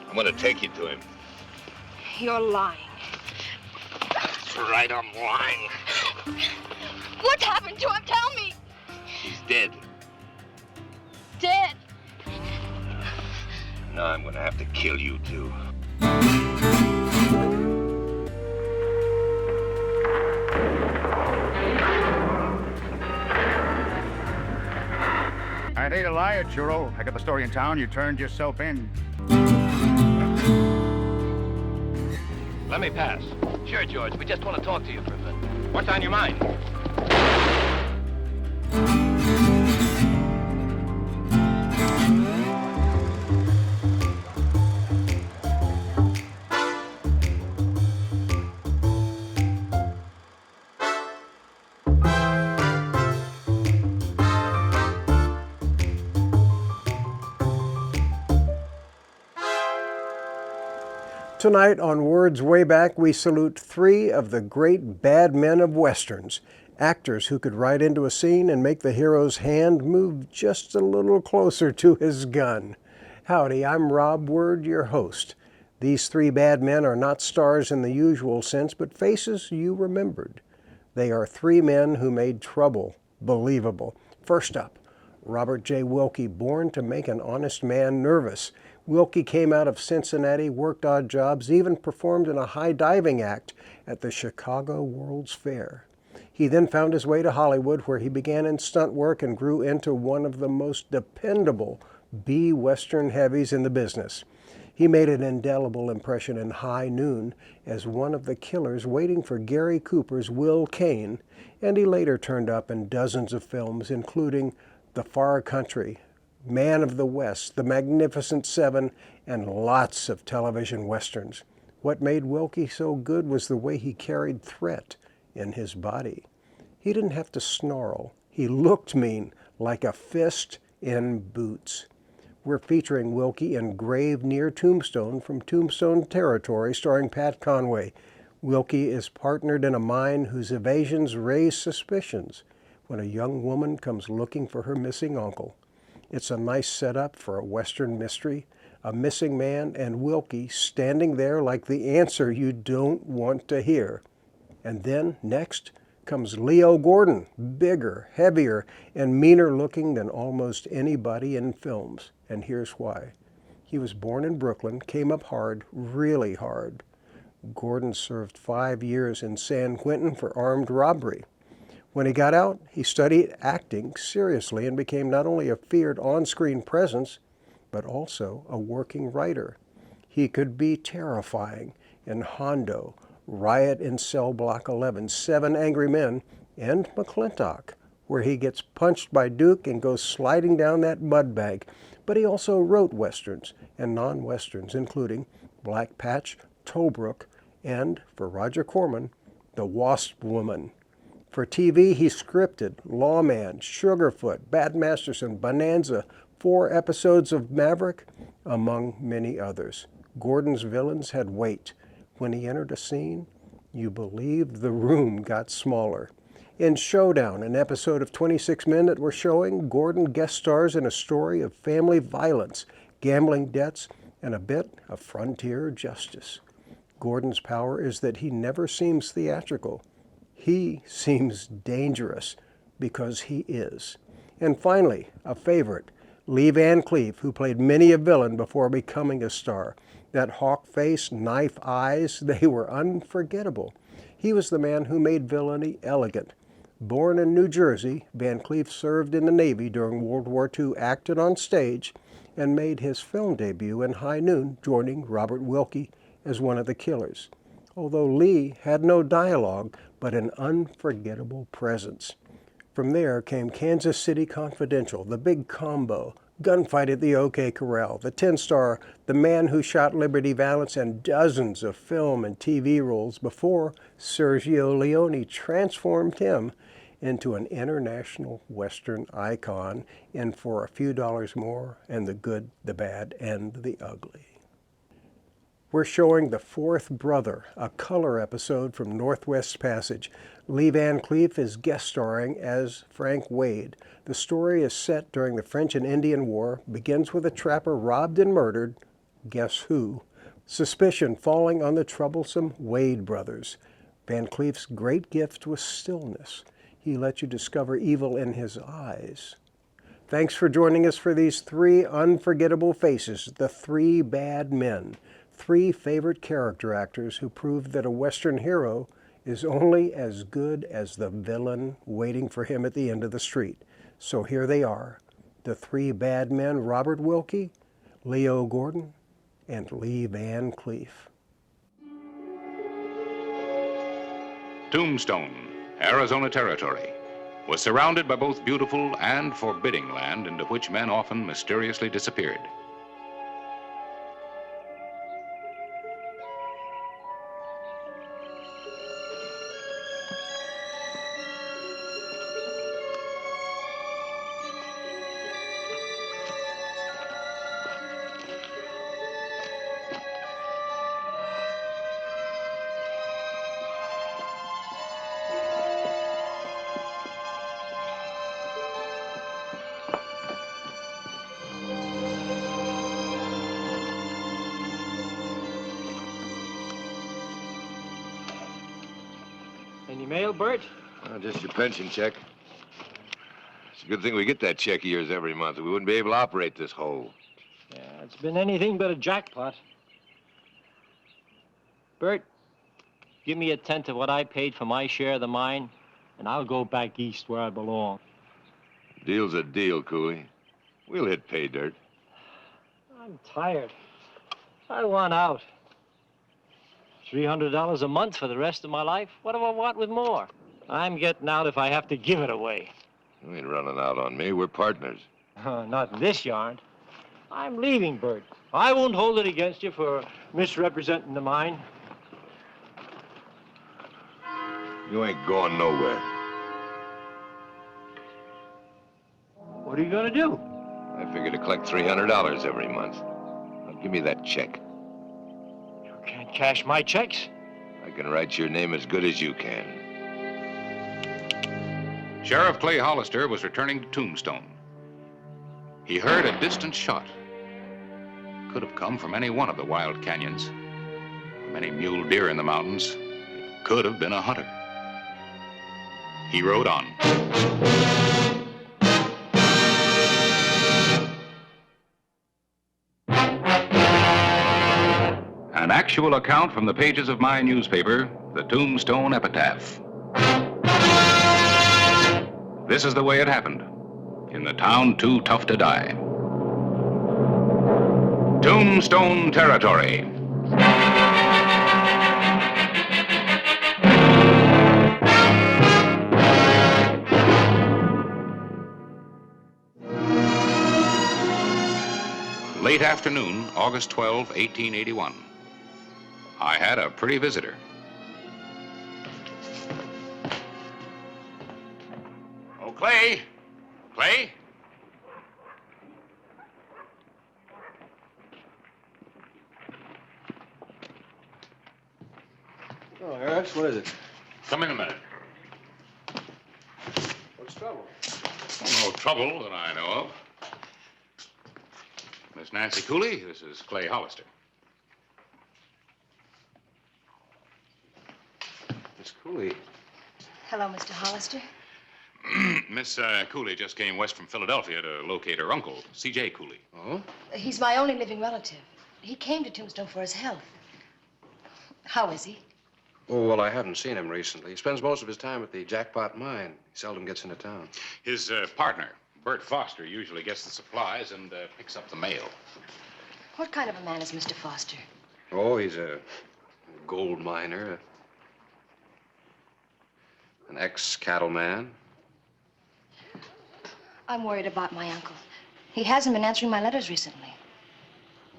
I'm gonna take you to him. You're lying. That's right, I'm lying. What happened to him? Tell me. He's dead. Dead. Now I'm gonna have to kill you too. I hate a liar, Churro. I got the story in town. You turned yourself in. Let me pass. Sure, George. We just want to talk to you for a minute. What's on your mind? Tonight on Words Way Back, we salute three of the great bad men of Westerns, actors who could ride into a scene and make the hero's hand move just a little closer to his gun. Howdy, I'm Rob Word, your host. These three bad men are not stars in the usual sense, but faces you remembered. They are three men who made trouble believable. First up, Robert J. Wilke, born to make an honest man nervous. Wilke came out of Cincinnati, worked odd jobs, even performed in a high diving act at the Chicago World's Fair. He then found his way to Hollywood, where he began in stunt work and grew into one of the most dependable B-Western heavies in the business. He made an indelible impression in High Noon as one of the killers waiting for Gary Cooper's Kane, and he later turned up in dozens of films, including The Far Country, Man of the West, The Magnificent Seven, and lots of television westerns. What made Wilke so good was the way he carried threat in his body. He didn't have to snarl. He looked mean, like a fist in boots. We're featuring Wilke in Grave Near Tombstone from Tombstone Territory, starring Pat Conway. Wilke is partnered in a mine whose evasions raise suspicions when a young woman comes looking for her missing uncle. It's a nice setup for a Western mystery, a missing man and Wilke standing there like the answer you don't want to hear. And then, next, comes Leo Gordon, bigger, heavier, and meaner looking than almost anybody in films. And here's why. He was born in Brooklyn, came up hard, really hard. Gordon served 5 years in San Quentin for armed robbery. When he got out, he studied acting seriously and became not only a feared on-screen presence, but also a working writer. He could be terrifying in Hondo, Riot in Cell Block 11, 7 Angry Men, and McClintock, where he gets punched by Duke and goes sliding down that mud bank. But he also wrote westerns and non-westerns, including Black Patch, Tobruk, and, for Roger Corman, The Wasp Woman. For TV, he scripted Lawman, Sugarfoot, Bat Masterson, Bonanza, 4 episodes of Maverick, among many others. Gordon's villains had weight. When he entered a scene, you believed the room got smaller. In Showdown, an episode of 26 Men that we're showing, Gordon guest stars in a story of family violence, gambling debts, and a bit of frontier justice. Gordon's power is that he never seems theatrical. He seems dangerous because he is. And finally, a favorite, Lee Van Cleef, who played many a villain before becoming a star. That hawk face, knife eyes, they were unforgettable. He was the man who made villainy elegant. Born in New Jersey, Van Cleef served in the Navy during World War II, acted on stage, and made his film debut in High Noon, joining Robert Wilke as one of the killers. Although Lee had no dialogue, but an unforgettable presence. From there came Kansas City Confidential, The Big Combo, Gunfight at the OK Corral, The 10-Star, The Man Who Shot Liberty Valance, and dozens of film and TV roles before Sergio Leone transformed him into an international Western icon in For a Few Dollars More and The Good, the Bad, and the Ugly. We're showing The Fourth Brother, a color episode from Northwest Passage. Lee Van Cleef is guest starring as Frank Wade. The story is set during the French and Indian War, begins with a trapper robbed and murdered, Guess who? Suspicion falling on the troublesome Wade brothers. Van Cleef's great gift was stillness. He let you discover evil in his eyes. Thanks for joining us for these three unforgettable faces, the three bad men, three favorite character actors who proved that a Western hero is only as good as the villain waiting for him at the end of the street. So here they are, the three bad men, Robert Wilke, Leo Gordon, and Lee Van Cleef. Tombstone, Arizona Territory, was surrounded by both beautiful and forbidding land into which men often mysteriously disappeared. Any mail, Bert? Oh, just your pension check. It's a good thing we get that check of yours every month. We wouldn't be able to operate this hole. Yeah, it's been anything but a jackpot. Bert, give me a tenth of what I paid for my share of the mine, and I'll go back east where I belong. Deal's a deal, Cooley. We'll hit pay dirt. I'm tired. I want out. $300 a month for the rest of my life? What do I want with more? I'm getting out if I have to give it away. You ain't running out on me. We're partners. Not in this yarn. I'm leaving, Bert. I won't hold it against you for misrepresenting the mine. You ain't going nowhere. What are you gonna do? I figure to collect $300 every month. Now, give me that check. You can't cash my checks. I can write your name as good as you can. Sheriff Clay Hollister was returning to Tombstone. He heard a distant shot. Could have come from any one of the wild canyons. From any mule deer in the mountains. It could have been a hunter. He rode on. An actual account from the pages of my newspaper, the Tombstone Epitaph. This is the way it happened, in the town too tough to die. Tombstone Territory. Late afternoon, August 12, 1881. I had a pretty visitor. Oh, Clay! Clay? Oh, Harris, what is it? Come in a minute. What's trouble? No trouble that I know of. Miss Nancy Cooley, this is Clay Hollister. Miss Cooley. Hello, Mr. Hollister. Miss Cooley just came west from Philadelphia to locate her uncle, C.J. Cooley. Oh? He's my only living relative. He came to Tombstone for his health. How is he? Oh, well, I haven't seen him recently. He spends most of his time at the Jackpot Mine. He seldom gets into town. His partner, Bert Foster, usually gets the supplies and picks up the mail. What kind of a man is Mr. Foster? Oh, he's a gold miner, an ex-cattleman. I'm worried about my uncle. He hasn't been answering my letters recently.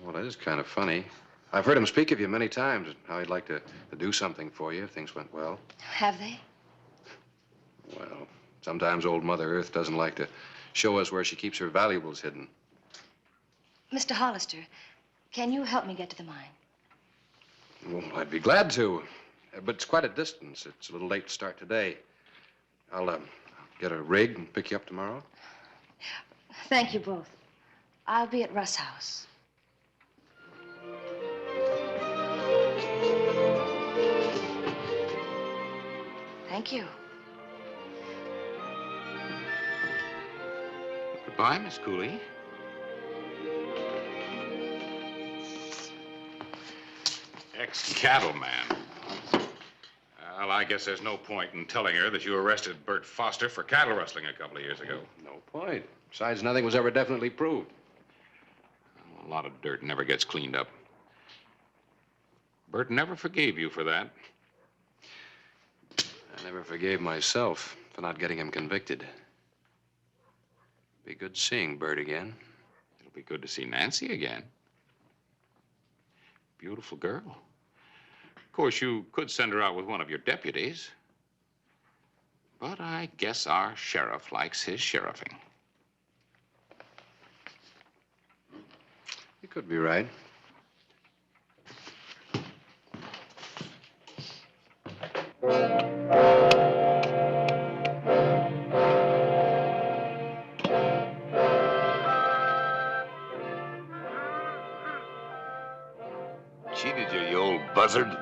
Well, that is kind of funny. I've heard him speak of you many times, how he'd like to do something for you if things went well. Have they? Well, sometimes old Mother Earth doesn't like to show us where she keeps her valuables hidden. Mr. Hollister, can you help me get to the mine? Well, I'd be glad to, but it's quite a distance. It's a little late to start today. I'll get a rig and pick you up tomorrow. Thank you both. I'll be at Russ' house. Thank you. Goodbye, Miss Cooley. Ex-cattleman. Well, I guess there's no point in telling her that you arrested Bert Foster for cattle rustling a couple of years ago. No point. Besides, nothing was ever definitely proved. A lot of dirt never gets cleaned up. Bert never forgave you for that. I never forgave myself for not getting him convicted. Be good seeing Bert again. It'll be good to see Nancy again. Beautiful girl. Of course, you could send her out with one of your deputies. But I guess our sheriff likes his sheriffing. You could be right. Cheated you, you old buzzard.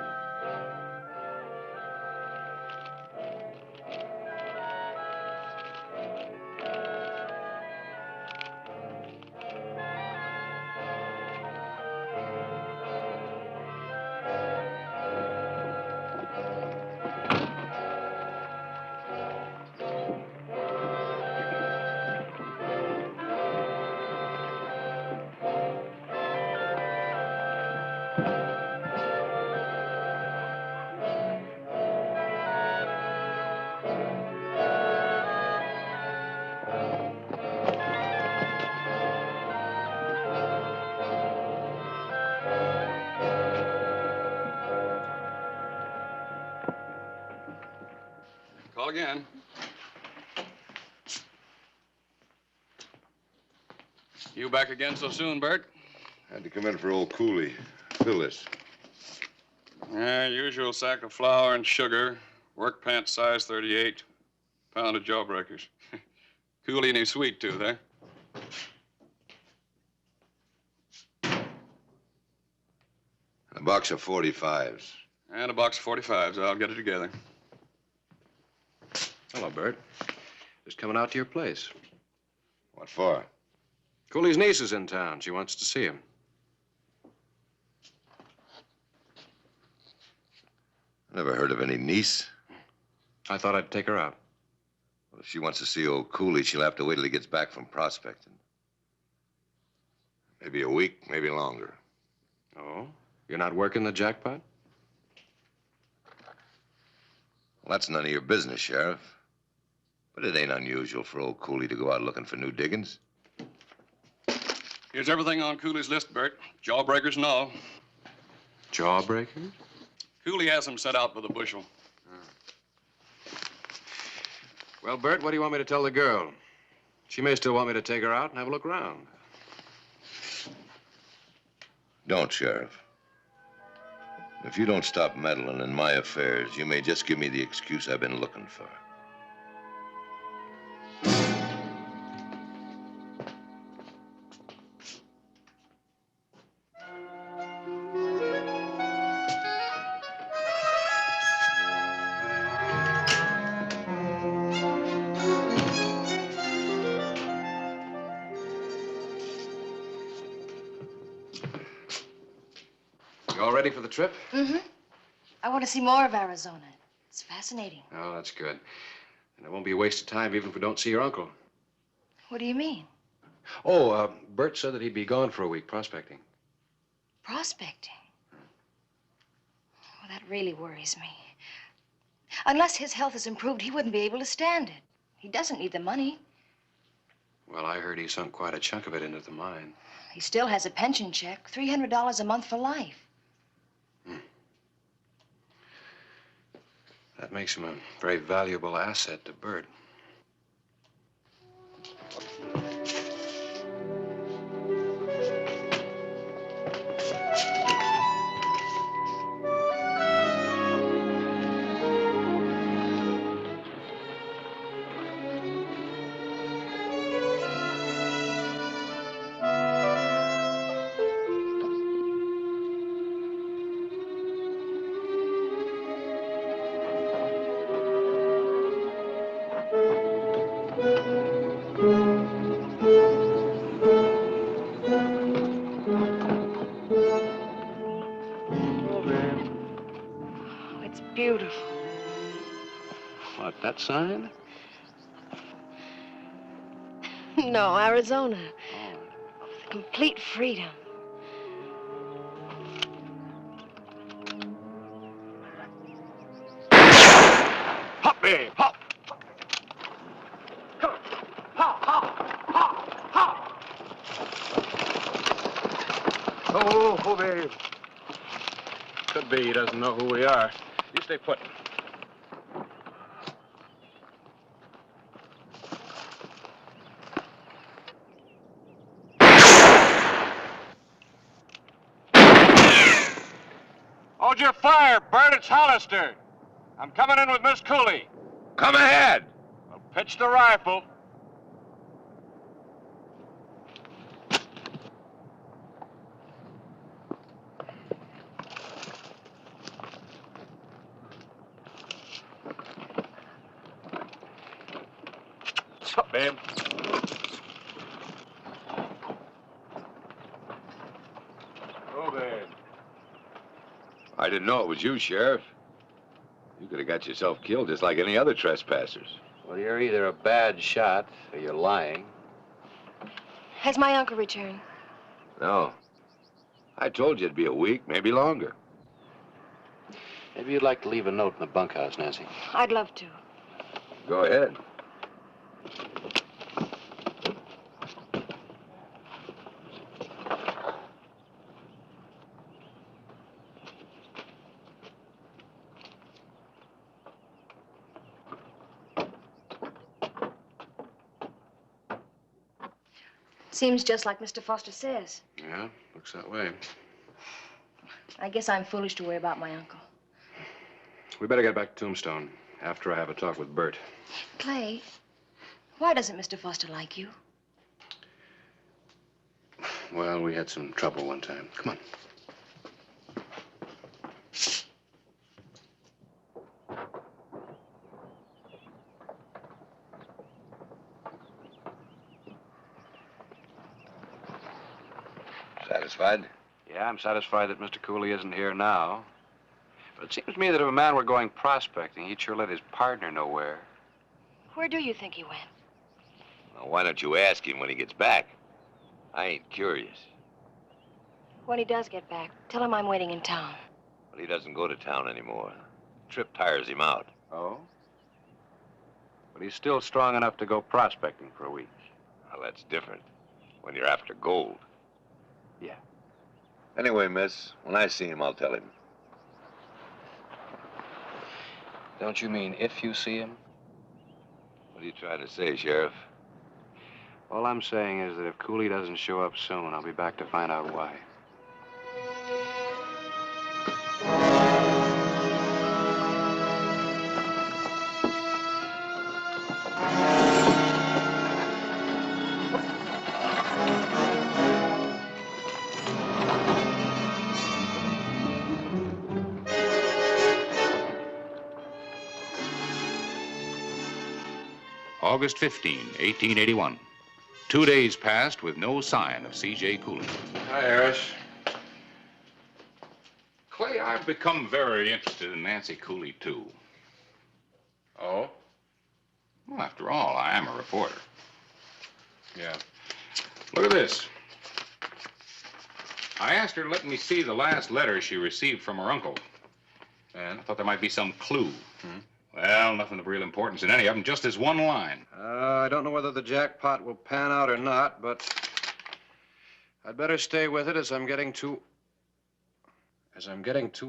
Call again. You back again so soon, Bert? Had to come in for old Cooley. Fill this. Yeah, usual sack of flour and sugar, work pants size 38, pound of jawbreakers. Cooley and his sweet tooth, eh? A box of 45s. And a box of 45s. I'll get it together. Hello, Bert. Just coming out to your place. What for? Cooley's niece is in town. She wants to see him. Never heard of any niece. I thought I'd take her out. Well, if she wants to see old Cooley, she'll have to wait till he gets back from prospecting. Maybe a week, maybe longer. Oh? You're not working the jackpot? Well, that's none of your business, Sheriff. But it ain't unusual for old Cooley to go out looking for new diggings. Here's everything on Cooley's list, Bert. Jawbreakers and all. Jawbreakers? Cooley has them set out by the bushel. Well, Bert, what do you want me to tell the girl? She may still want me to take her out and have a look around. Don't, Sheriff. If you don't stop meddling in my affairs, you may just give me the excuse I've been looking for. You all ready for the trip? Mm-hmm. I want to see more of Arizona. It's fascinating. Oh, that's good. And it won't be a waste of time even if we don't see your uncle. What do you mean? Oh, Bert said that he'd be gone for a week prospecting. Prospecting? Well, that really worries me. Unless his health is improved, he wouldn't be able to stand it. He doesn't need the money. Well, I heard he sunk quite a chunk of it into the mine. He still has a pension check, $300 a month for life. That makes him a very valuable asset to Bert. beautiful. What, that sign? No, Arizona. Oh. Complete freedom. Hop, babe, hop. Come on. Hop, hop, hop, hop. Oh, babe. Could be he doesn't know who we are. You stay put. Hold your fire, Bert. It's Hollister. I'm coming in with Miss Cooley. Come ahead. I'll pitch the rifle. What's up, babe? Oh, babe. I didn't know it was you, Sheriff. You could have got yourself killed just like any other trespassers. Well, you're either a bad shot or you're lying. Has my uncle returned? No. I told you it'd be a week, maybe longer. Maybe you'd like to leave a note in the bunkhouse, Nancy. I'd love to. Go ahead. Seems just like Mr. Foster says. Yeah, looks that way. I guess I'm foolish to worry about my uncle. We better get back to Tombstone after I have a talk with Bert. Clay, why doesn't Mr. Foster like you? Well, we had some trouble one time. Come on. Satisfied? Yeah, I'm satisfied that Mr. Cooley isn't here now. But it seems to me that if a man were going prospecting, he'd sure let his partner know where. Where do you think he went? Well, why don't you ask him when he gets back? I ain't curious. When he does get back, tell him I'm waiting in town. But he doesn't go to town anymore. Trip tires him out. Oh? But he's still strong enough to go prospecting for a week. Well, that's different. When you're after gold. Yeah. Anyway, miss, when I see him, I'll tell him. Don't you mean if you see him? What are you trying to say, Sheriff? All I'm saying is that if Cooley doesn't show up soon, I'll be back to find out why. August 15, 1881. 2 days passed with no sign of C.J. Cooley. Hi, Harris. Clay, I've become very interested in Nancy Cooley, too. Oh? Well, after all, I am a reporter. Yeah. Look at this. I asked her to let me see the last letter she received from her uncle. And I thought there might be some clue. Well, nothing of real importance in any of them, just this one line. I don't know whether the jackpot will pan out or not, but I'd better stay with it as I'm getting too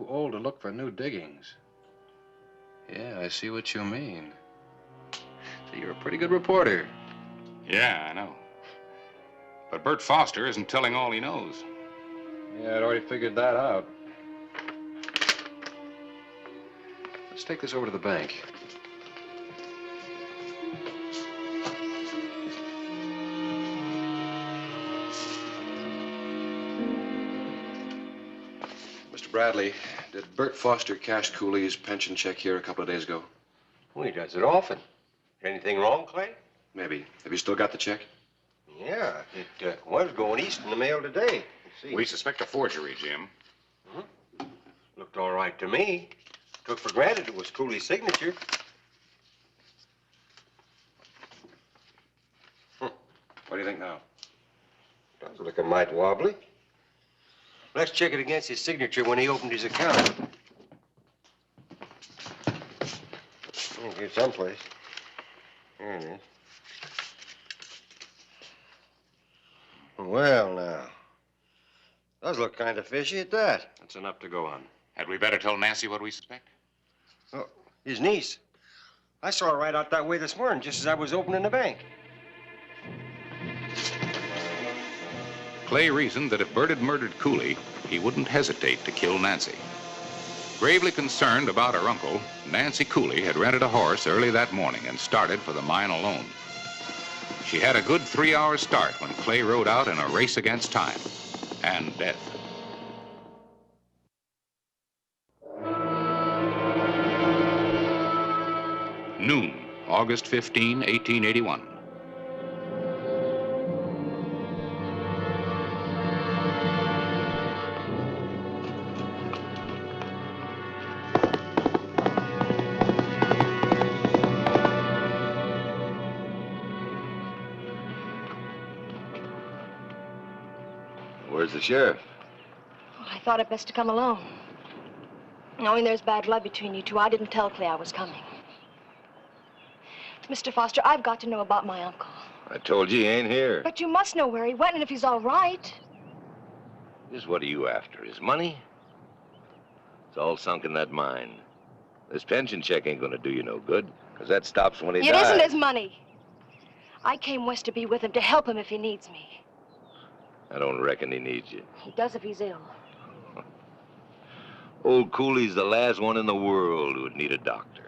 old to look for new diggings. Yeah, I see what you mean. So you're a pretty good reporter. Yeah, I know. But Bert Foster isn't telling all he knows. Yeah, I'd already figured that out. Let's take this over to the bank. Mr. Bradley, did Bert Foster cash Cooley's pension check here a couple of days ago? Well, he does it often. Anything wrong, Clay? Maybe. Have you still got the check? Yeah, it was going east in the mail today. Let's see. We suspect a forgery, Jim. Looked all right to me. Took for granted it was Cooley's signature. What do you think now? Does look a mite wobbly. Let's check it against his signature when he opened his account. Here someplace. There it is. Well, now. Does look kind of fishy at that. That's enough to go on. Had we better tell Nancy what we suspect? Oh, his niece. I saw her right out that way this morning, just as I was opening the bank. Clay reasoned that if Bert had murdered Cooley, he wouldn't hesitate to kill Nancy. Gravely concerned about her uncle, Nancy Cooley had rented a horse early that morning and started for the mine alone. She had a good 3-hour start when Clay rode out in a race against time and death. Noon, August 15, 1881. Where's the sheriff? Oh, I thought it best to come alone. Knowing there's bad blood between you two, I didn't tell Clay I was coming. Mr. Foster, I've got to know about my uncle. I told you he ain't here. But you must know where he went and if he's all right. Just what are you after? His money? It's all sunk in that mine. This pension check ain't gonna do you no good, because that stops when he It dies. isn't his money. I came west to be with him, to help him if he needs me. I don't reckon he needs you. He does if he's ill. Old Cooley's the last one in the world who would need a doctor.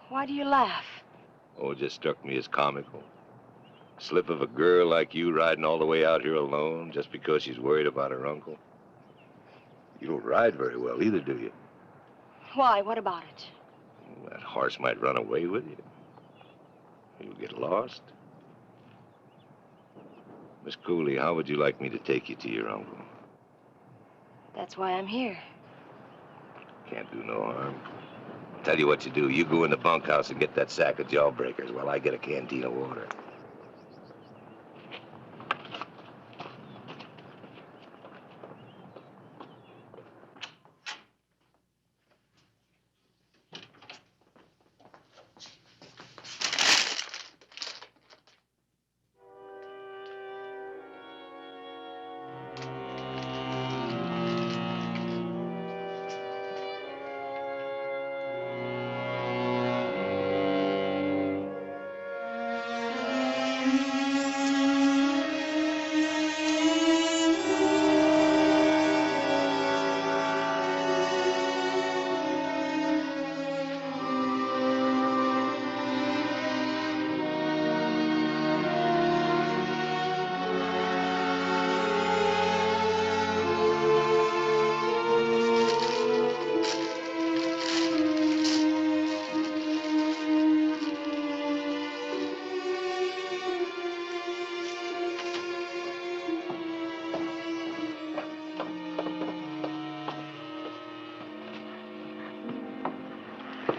Why do you laugh? Oh, it just struck me as comical. Slip of a girl like you riding all the way out here alone just because she's worried about her uncle. You don't ride very well either, do you? Why? What about it? That horse might run away with you. You'll get lost. Miss Cooley, how would you like me to take you to your uncle? That's why I'm here. Can't do no harm. Tell you what you do. You go in the bunkhouse and get that sack of jawbreakers while I get a canteen of water.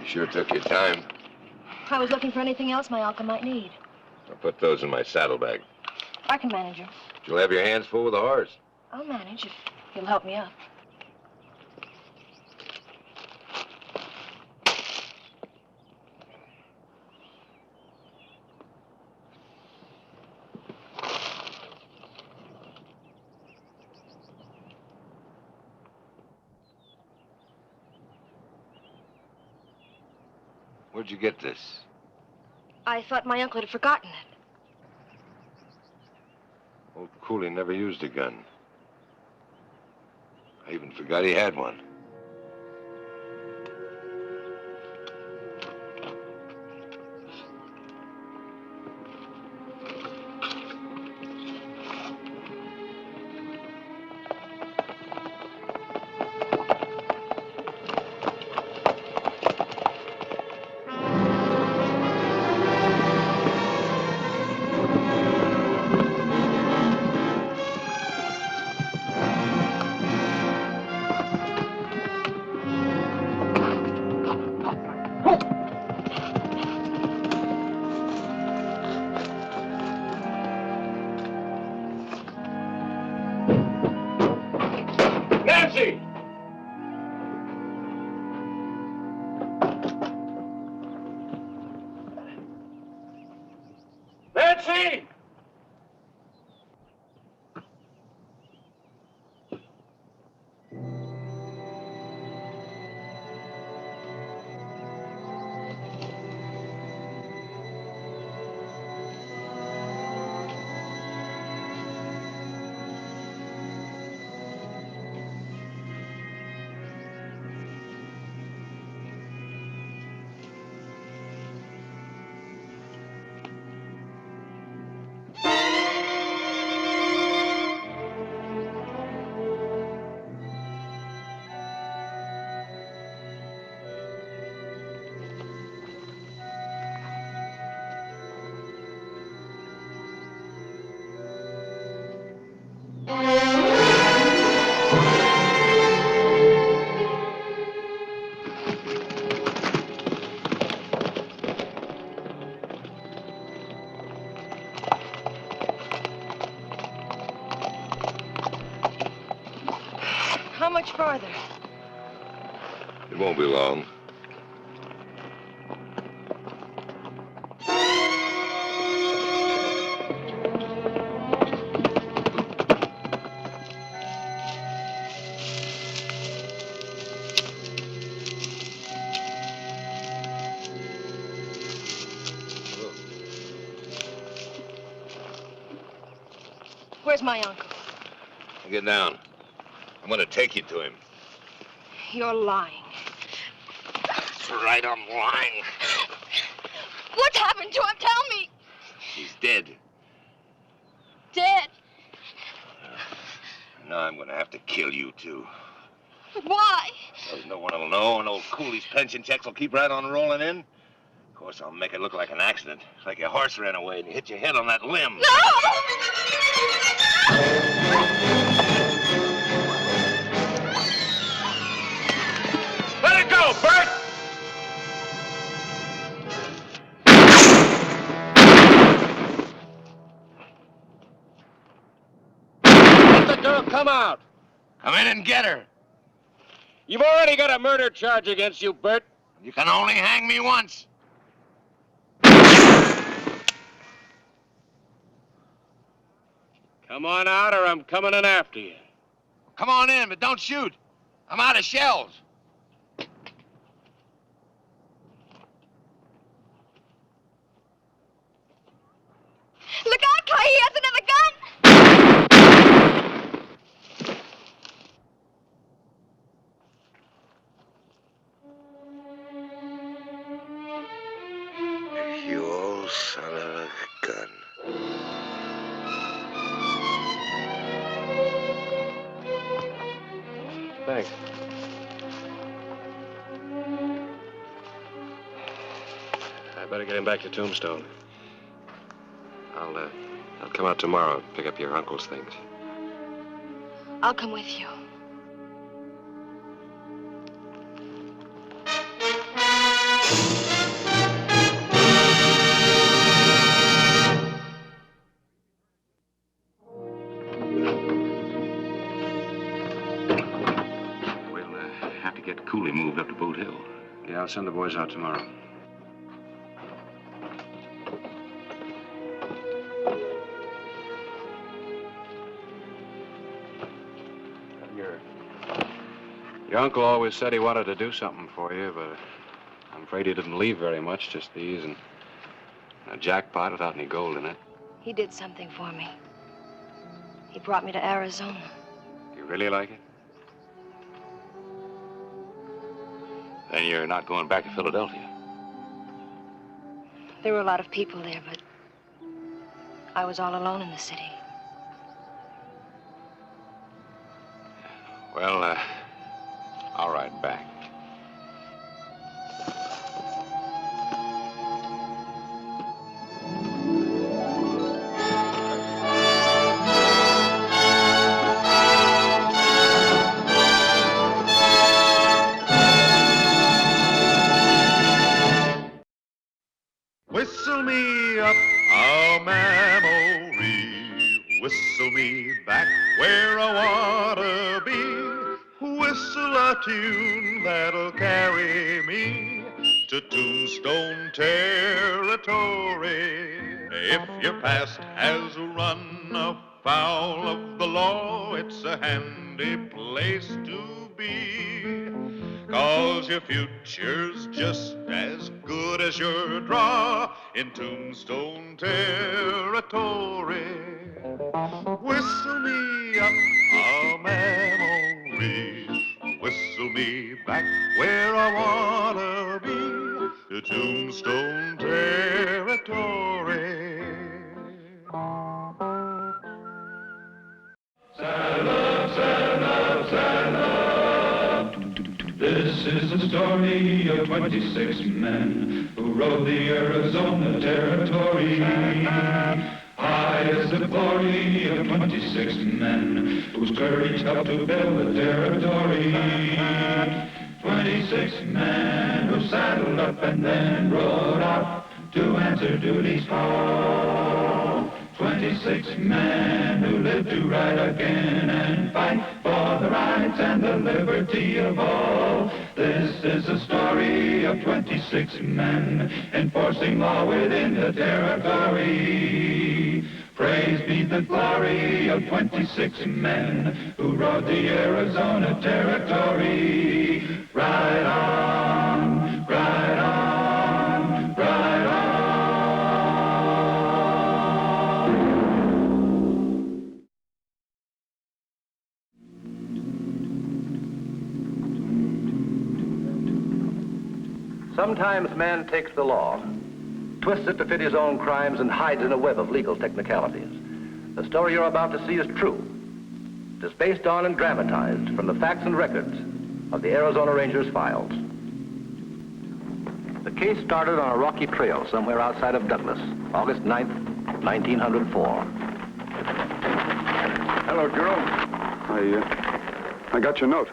Sure took your time. I was looking for anything else my uncle might need. I'll put those in my saddlebag. I can manage him. You'll have your hands full with the horse. I'll manage if you'll help me up. Where'd you get this? I thought my uncle had forgotten it. Old Cooley never used a gun. I even forgot he had one. Nancy! Nancy! How much farther? It won't be long. Where's my uncle? Get down. I'm gonna take you to him. You're lying. That's right, I'm lying. What's happened to him? Tell me. He's dead. Dead. Now I'm gonna have to kill you, too. Why? Because no one will know, and old Cooley's pension checks will keep right on rolling in. Of course, I'll make it look like an accident, like your horse ran away and you hit your head on that limb. Let it go, Bert! Let the girl come out. Come in and get her. You've already got a murder charge against you, Bert. You can only hang me once. Come on out or I'm coming in after you. Come on in, but don't shoot. I'm out of shells. Look out, Clay. He has another gun. You old son of a gun. Thanks. I better get him back to Tombstone. I'll come out tomorrow and pick up your uncle's things. I'll come with you. We'll have to get Cooley moved up to Boot Hill. Yeah, I'll send the boys out tomorrow. Your uncle always said he wanted to do something for you, but I'm afraid he didn't leave very much, just these and a jackpot without any gold in it. He did something for me. He brought me to Arizona. You really like it? Then you're not going back to Philadelphia. There were a lot of people there, but I was all alone in the city. Well, I'll ride back. Whistle me up a memory, whistle me back where I wanna be. a tune that'll carry me to Tombstone Territory. If your past has run afoul of the law, it's a handy place to be. 'Cause your future's just as good as your draw in Tombstone Territory. Whistle me up a memory, whistle me back where I wanna be, to Tombstone Territory. This is the story of 26 men who rode the Arizona Territory. High is the glory of 26 men whose courage helped to build the territory. 26 men who saddled up and then rode out to answer duty's call. 26 men who lived to ride again and fight for the rights and the liberty of all. This is the story of 26 men enforcing law within the territory. Praise be the glory of 26 men who rode the Arizona Territory. Ride on, ride on, ride on. Sometimes man takes the law, twists it to fit his own crimes, and hides in a web of legal technicalities. The story you're about to see is true. It is based on and dramatized from the facts and records of the Arizona Rangers' files. The case started on a rocky trail somewhere outside of Douglas, August 9th, 1904. Hello, Jerome. I got your note.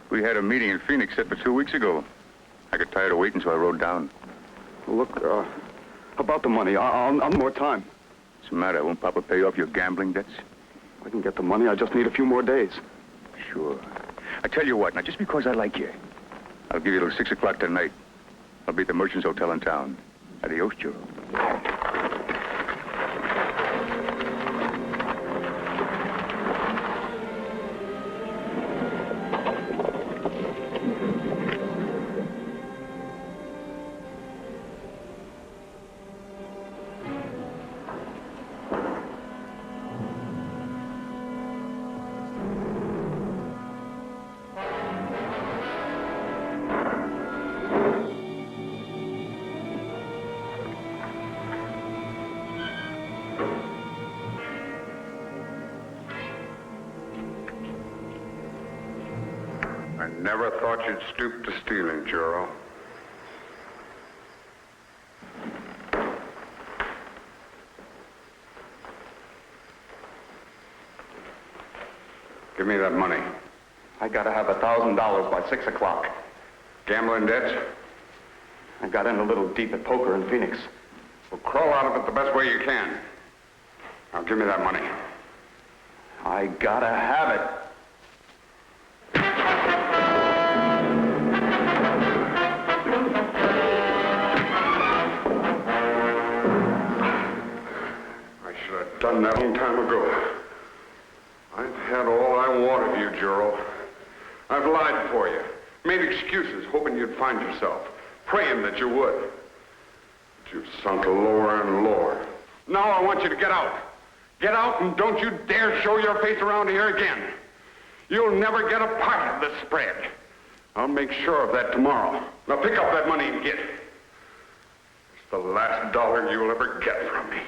We had a meeting in Phoenix set for 2 weeks ago. I got tired of waiting, so I rode down. Look, about the money, I'll need more time. What's the matter? Won't Papa pay off your gambling debts? I can get the money. I just need a few more days. Sure. I tell you what, now, just because I like you, I'll give you till 6 o'clock tonight. I'll be at the Merchants Hotel in town. Adios, Joe. Never thought you'd stoop to stealing, Juro. Give me that money. I gotta have $1,000 by 6 o'clock. Gambling debts? I got in a little deep at poker in Phoenix. Well, crawl out of it the best way you can. Now, give me that money. I gotta have it. Done that a long time ago. I've had all I want of you, Juro. I've lied for you, made excuses, hoping you'd find yourself, praying that you would. But you've sunk lower and lower. Now I want you to get out. Get out and don't you dare show your face around here again. You'll never get a part of this spread. I'll make sure of that tomorrow. Now pick up that money and get it. It's the last dollar you'll ever get from me.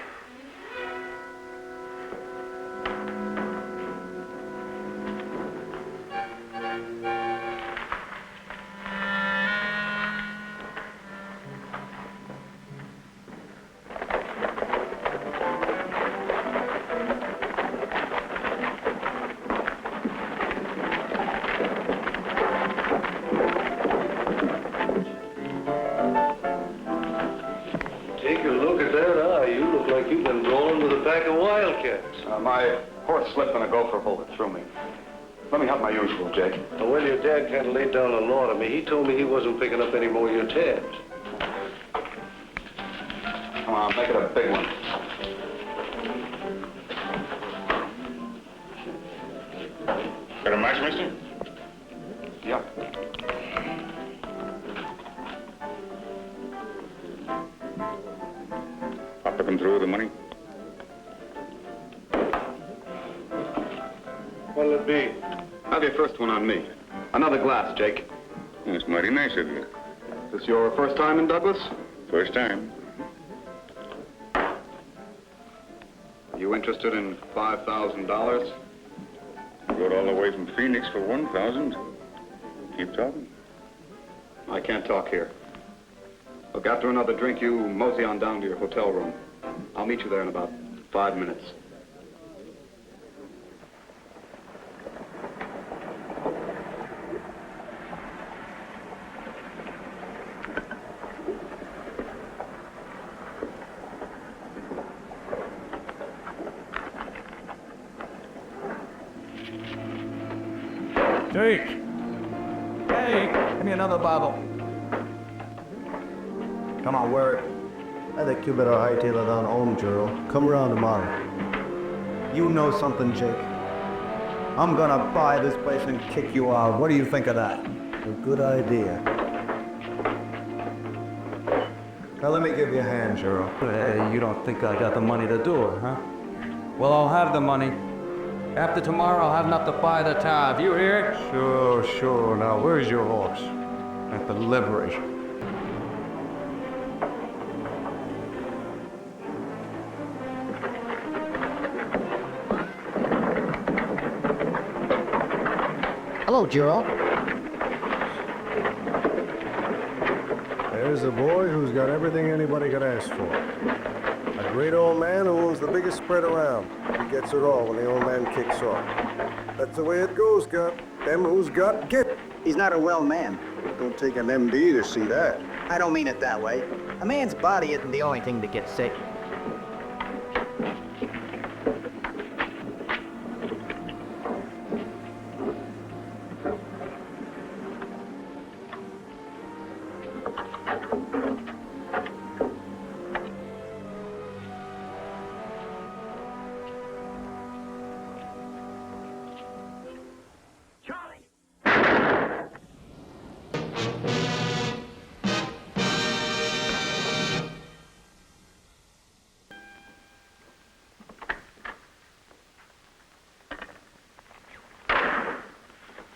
My horse slipped and a gopher pulled it through me. Let let me have my usual, Jake. Well, your dad kind of laid down the law to me. He told me he wasn't picking up any more of your tabs. Come on, make it a big one. Got a match, mister? Yeah. I'll put them through the money. What'll it be? Have your first one on me. Another glass, Jake. That's mighty nice of you. This your first time in Douglas? First time. You interested in $5,000? Rode all the way from Phoenix for 1,000. Keep talking. I can't talk here. Look, after another drink, you mosey on down to your hotel room. I'll meet you there in about 5 minutes. Jake! Hey, give me another bottle. Come on, word. I think you better hightail it on home, Juro. Come around tomorrow. You know something, Jake? I'm gonna buy this place and kick you out. What do you think of that? A good idea. Now let me give you a hand, Juro. Hey, you don't think I got the money to do it, huh? Well, I'll have the money. After tomorrow, I'll have enough to buy the town. Have you hear it? Sure, sure. Now, where's your horse? At the Liberation. Hello, Juro. There's a boy who's got everything anybody could ask for. A great old man who owns the biggest spread around. He gets it all when the old man kicks off. That's the way it goes, Gut. Them who's got, get. He's not a well man. Don't take an MD to see that. I don't mean it that way. A man's body isn't the only thing that gets sick.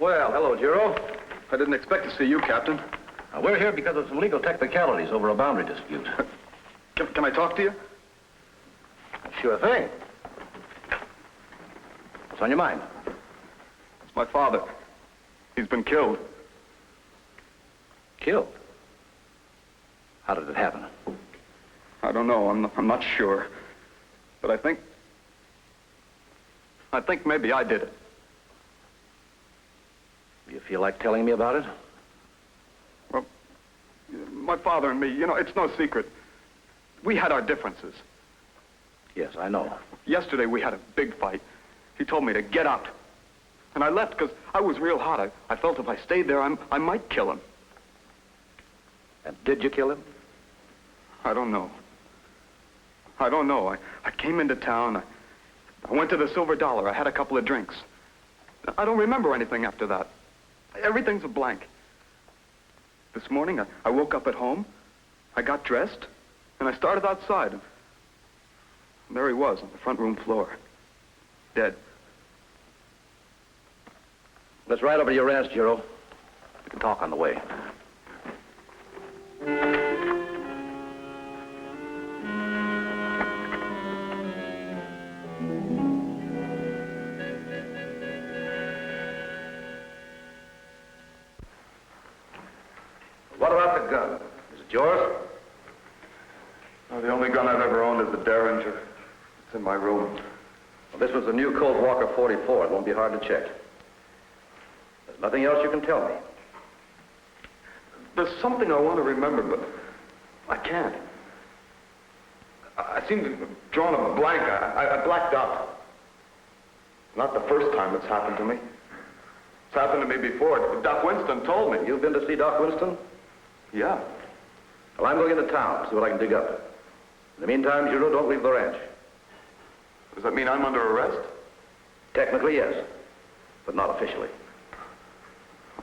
Well, hello, Juro. I didn't expect to see you, Captain. We're here because of some legal technicalities over a boundary dispute. Can I talk to you? Sure thing. What's on your mind? It's my father. He's been killed. Killed? How did it happen? I don't know. I'm not sure. But I think maybe I did it. You feel like telling me about it? Well, my father and me, you know, it's no secret. We had our differences. Yes, I know. Yesterday we had a big fight. He told me to get out. And I left because I was real hot. I felt if I stayed there, I might kill him. And did you kill him? I don't know. I don't know. I came into town. I went to the Silver Dollar. I had a couple of drinks. I don't remember anything after that. Everything's a blank. This morning, I woke up at home. I got dressed, and I started outside. And there he was on the front room floor, dead. Let's ride over to your ranch, Juro. We can talk on the way. What about the gun? Is it yours? Oh, the only gun I've ever owned is the Derringer. It's in my room. Well, this was a new Colt Walker 44. It won't be hard to check. There's nothing else you can tell me. There's something I want to remember, but I can't. I seem to have drawn a blank. I blacked out. Not the first time it's happened to me. happened to me before. Doc Winston told me. You've been to see Doc Winston? Yeah. Well, I'm going into town, see what I can dig up. In the meantime, Judo, don't leave the ranch. Does that mean I'm under arrest? Technically, yes, but not officially.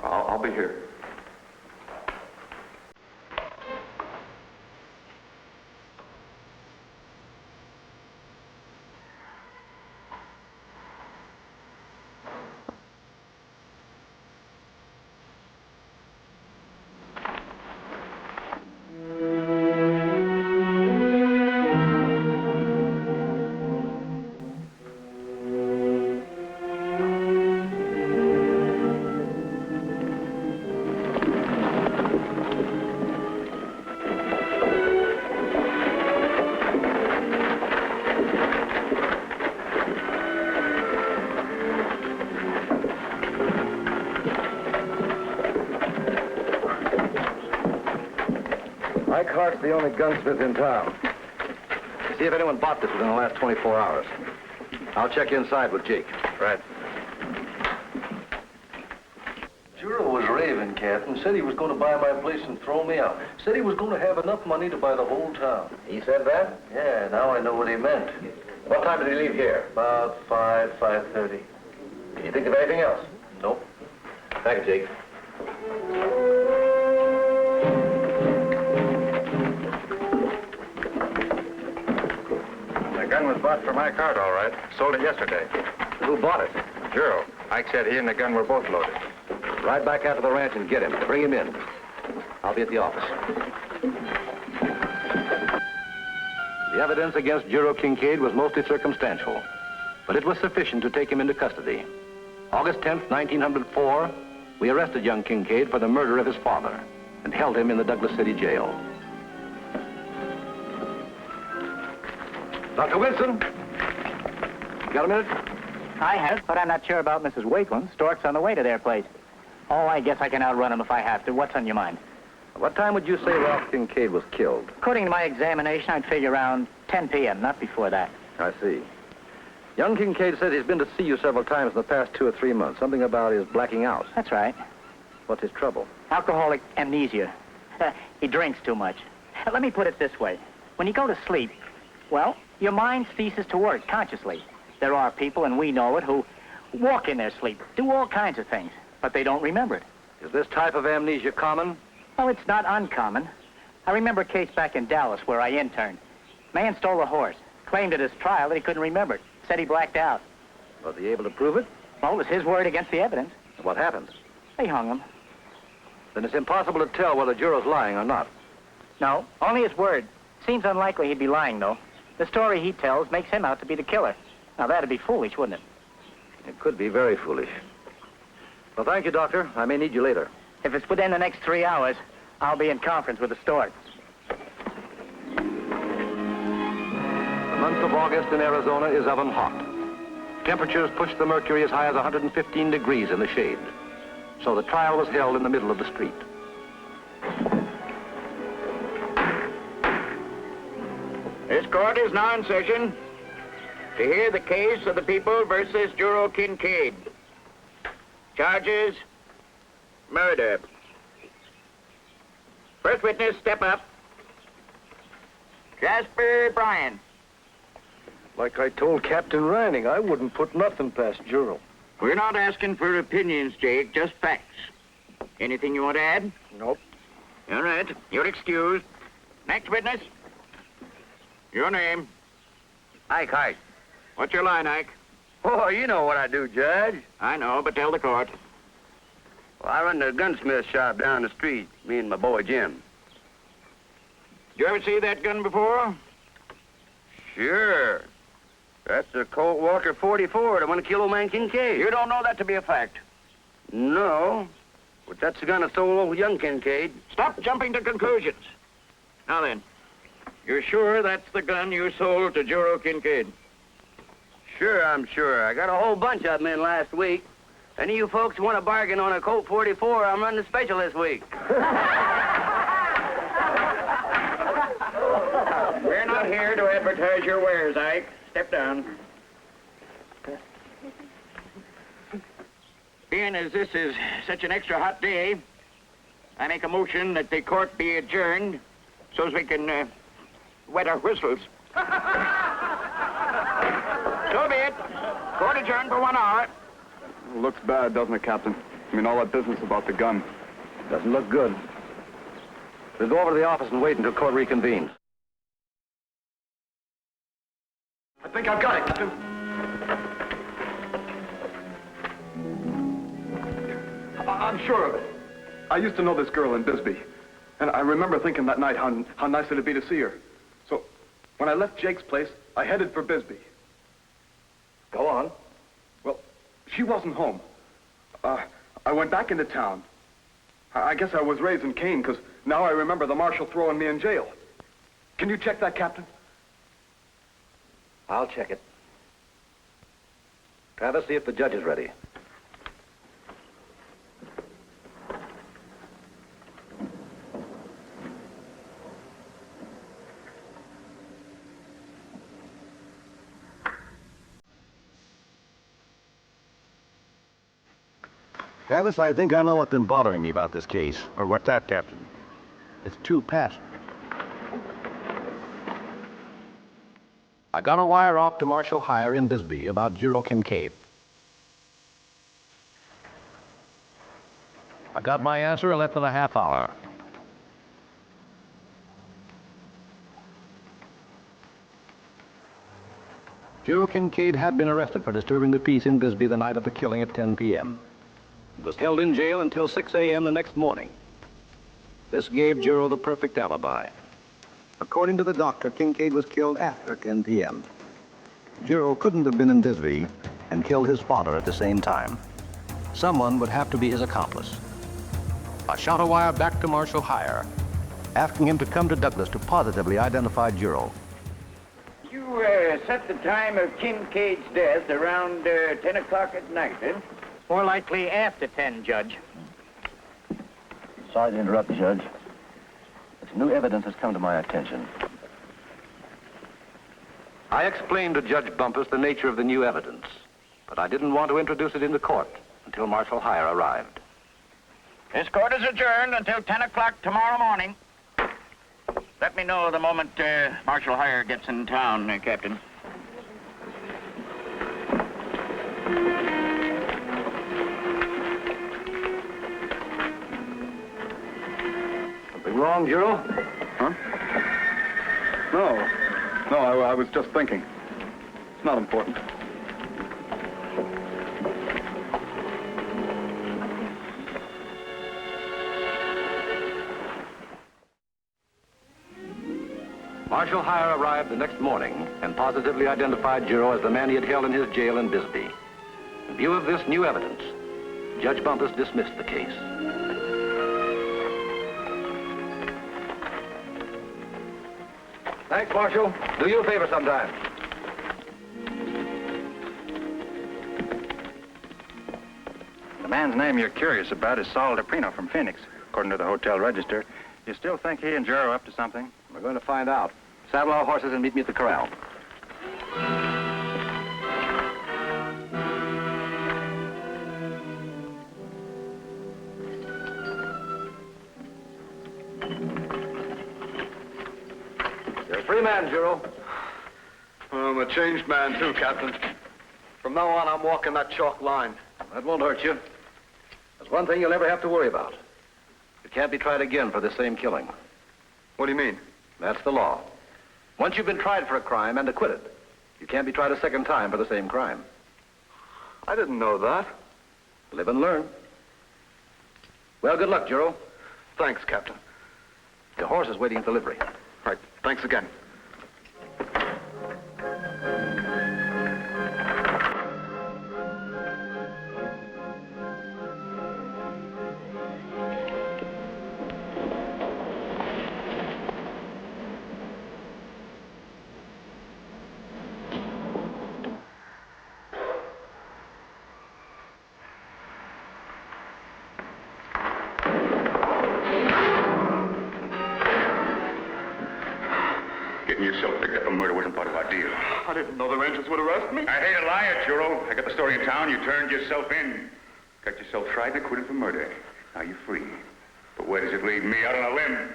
I'll be here. Mike Hart's the only gunsmith in town. See if anyone bought this within the last 24 hours. I'll check inside with Jake. Right. Juro was raving, Captain. Said he was going to buy my place and throw me out. Said he was going to have enough money to buy the whole town. He said that? Yeah, now I know what he meant. What time did he leave here? About 5:30. Can you think of anything else? Nope. Thank you, Jake. The gun was bought for Mike Hart, all right. Sold it yesterday. Who bought it? Juro. Mike said he and the gun were both loaded. Ride back out to the ranch and get him. Bring him in. I'll be at the office. The evidence against Juro Kincaid was mostly circumstantial, but it was sufficient to take him into custody. August 10th, 1904, we arrested young Kincaid for the murder of his father and held him in the Douglas City jail. Dr. Wilson, you got a minute? I have, but I'm not sure about Mrs. Wakeland. Stork's on the way to their place. Oh, I guess I can outrun him if I have to. What's on your mind? What time would you say Ralph Kincaid was killed? According to my examination, I'd figure around 10 p.m., not before that. I see. Young Kincaid said he's been to see you several times in the past 2 or 3 months. Something about his blacking out. That's right. What's his trouble? Alcoholic amnesia. He drinks too much. Let me put it this way. When you go to sleep, well, your mind ceases to work consciously. There are people, and we know it, who walk in their sleep, do all kinds of things, but they don't remember it. Is this type of amnesia common? Well, it's not uncommon. I remember a case back in Dallas where I interned. Man stole a horse, claimed at his trial that he couldn't remember it, said he blacked out. Was he able to prove it? Well, it was his word against the evidence. What happened? They hung him. Then it's impossible to tell whether Juro's lying or not. No, only his word. Seems unlikely he'd be lying, though. The story he tells makes him out to be the killer. Now, that'd be foolish, wouldn't it? It could be very foolish. Well, thank you, Doctor. I may need you later. If it's within the next 3 hours, I'll be in conference with the Stork. The month of August in Arizona is oven hot. Temperatures push the mercury as high as 115 degrees in the shade. So the trial was held in the middle of the street. This court is now in session to hear the case of the people versus Juro Kincaid. Charges, murder. First witness, step up. Jasper Bryan. Like I told Captain Ranning, I wouldn't put nothing past Juro. We're not asking for opinions, Jake, just facts. Anything you want to add? Nope. All right, you're excused. Next witness. Your name? Ike Hike. What's your line, Ike? Oh, you know what I do, Judge. I know, but tell the court. Well, I run the gunsmith shop down the street, me and my boy Jim. Did you ever see that gun before? Sure. That's a Colt Walker 44, the one that killed old man Kincaid. You don't know that to be a fact. No. But that's the gun that stole old young Kincaid. Stop jumping to conclusions. Now then, you're sure that's the gun you sold to Juro Kincaid? Sure, I'm sure. I got a whole bunch of them in last week. Any of you folks want to bargain on a Colt 44, I'm running the special this week. We're not here to advertise your wares, Ike. Step down. Being as this is such an extra hot day, I make a motion that the court be adjourned so as we can wet our whistles. So be it. Court adjourned for 1 hour. Looks bad, doesn't it, Captain? I mean, all that business about the gun. Doesn't look good. We'll go over to the office and wait until court reconvenes. I think I've got it, Captain. I'm sure of it. I used to know this girl in Bisbee, and I remember thinking that night how nice it'd be to see her. So, when I left Jake's place, I headed for Bisbee. Go on. Well, she wasn't home. I went back into town. I guess I was raised in Kane, because now I remember the marshal throwing me in jail. Can you check that, Captain? I'll check it. Travis, see if the judge is ready. Travis, I think I know what's been bothering me about this case. Or what's that, Captain? It's too past. I got a wire off to Marshal Hire in Bisbee about Juro Kincaid. I got my answer in less than a half hour. Juro Kincaid had been arrested for disturbing the peace in Bisbee the night of the killing at 10 p.m. He was held in jail until 6 a.m. the next morning. This gave Juro the perfect alibi. According to the doctor, Kincaid was killed after 10 p.m. Juro couldn't have been in Bisbee and killed his father at the same time. Someone would have to be his accomplice. I shot a wire back to Marshal Hire, asking him to come to Douglas to positively identify Juro. You set the time of Kincaid's death around 10 o'clock at night, eh? More likely after 10, Judge. Sorry to interrupt, Judge. But some new evidence has come to my attention. I explained to Judge Bumpus the nature of the new evidence, but I didn't want to introduce it into court until Marshal Hire arrived. This court is adjourned until 10 o'clock tomorrow morning. Let me know the moment Marshal Hire gets in town, Captain. Something wrong, Juro? Huh? No, I was just thinking. It's not important. Marshal Hire arrived the next morning and positively identified Juro as the man he had held in his jail in Bisbee. In view of this new evidence, Judge Bumpus dismissed the case. Thanks, Marshal. Do you a favor sometime. The man's name you're curious about is Saul DePrino from Phoenix, according to the hotel register. You still think he and Juro are up to something? We're going to find out. Saddle our horses and meet me at the corral. You're a free man, Juro. I'm a changed man, too, Captain. From now on, I'm walking that chalk line. That won't hurt you. There's one thing you'll never have to worry about. You can't be tried again for this same killing. What do you mean? That's the law. Once you've been tried for a crime and acquitted, you can't be tried a second time for the same crime. I didn't know that. Live and learn. Well, good luck, Juro. Thanks, Captain. The horse is waiting at the livery. Right. Thanks again. Getting yourself picked up for murder wasn't part of our deal. I didn't know the Rangers would arrest me. I hate to lie, Juro. I got the story in town. You turned yourself in. Got yourself tried and acquitted for murder. Now you're free. But where does it leave me? Out on a limb?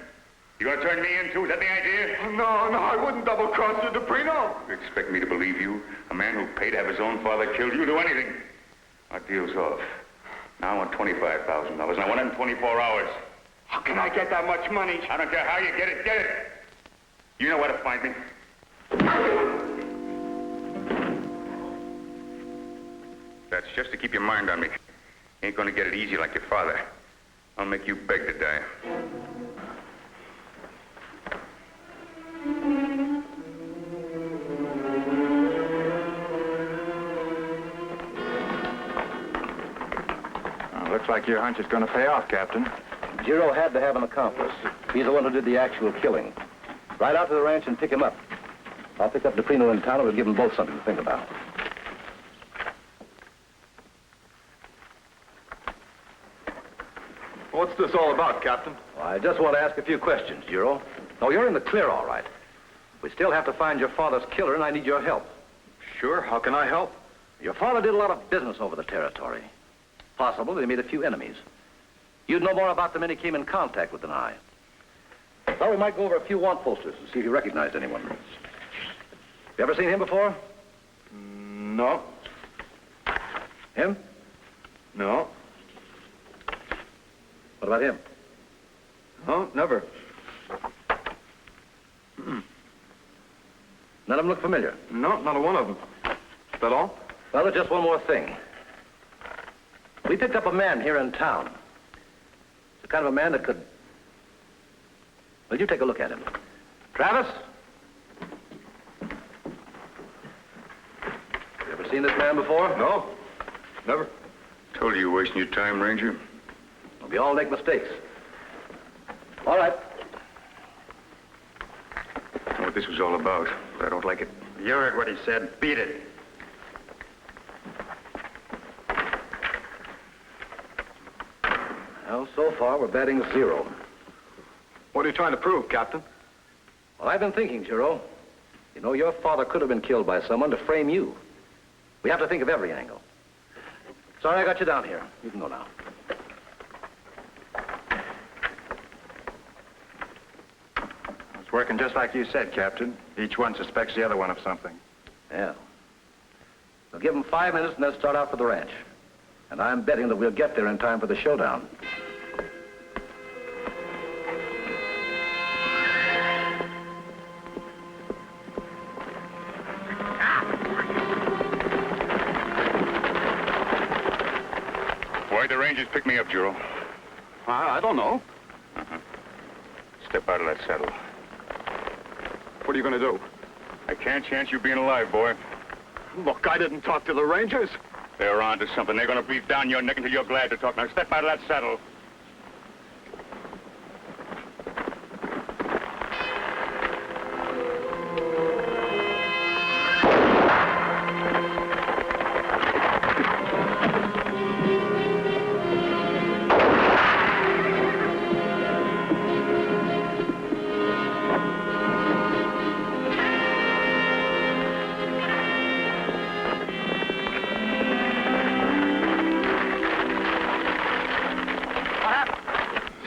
You gonna turn me in too? Is that the idea? No, I wouldn't double-cross you, DePrino. You expect me to believe you? A man who paid to have his own father killed you do anything? Our deal's off. Now I want $25,000, and I want it in 24 hours. How can I get that much money? I don't care how you get it. Get it! You know where to find me. That's just to keep your mind on me. You ain't gonna get it easy like your father. I'll make you beg to die. Looks like your hunch is going to pay off, Captain. Giro had to have an accomplice. He's the one who did the actual killing. Ride out to the ranch and pick him up. I'll pick up DePrino in town and we'll give them both something to think about. What's this all about, Captain? Well, I just want to ask a few questions, Giro. No, you're in the clear, all right. We still have to find your father's killer, and I need your help. Sure, how can I help? Your father did a lot of business over the territory. Possible that he made a few enemies. You'd know more about them than he came in contact with than I. Thought we might go over a few want posters and see if you recognized anyone. You ever seen him before? No. Him? No. What about him? No, never. None of them look familiar? No, not a one of them. Is that all? Well, there's just one more thing. We picked up a man here in town. It's the kind of a man that could... Well, you take a look at him. Travis? You ever seen this man before? No, never. Told you you're wasting your time, Ranger. Well, we all make mistakes. All right. I know what this was all about, but I don't like it. You heard what he said. Beat it. Well, so far, we're batting 0. What are you trying to prove, Captain? Well, I've been thinking, Giro. You know, your father could have been killed by someone to frame you. We have to think of every angle. Sorry I got you down here. You can go now. It's working just like you said, Captain. Each one suspects the other one of something. Yeah. We'll give them 5 minutes and then start out for the ranch. And I'm betting that we'll get there in time for the showdown. Why'd the Rangers pick me up, Giro? I don't know. Step out of that saddle. What are you going to do? I can't chance you being alive, boy. Look, I didn't talk to the Rangers. They're on to something. They're going to breathe down your neck until you're glad to talk. Now step out of that saddle.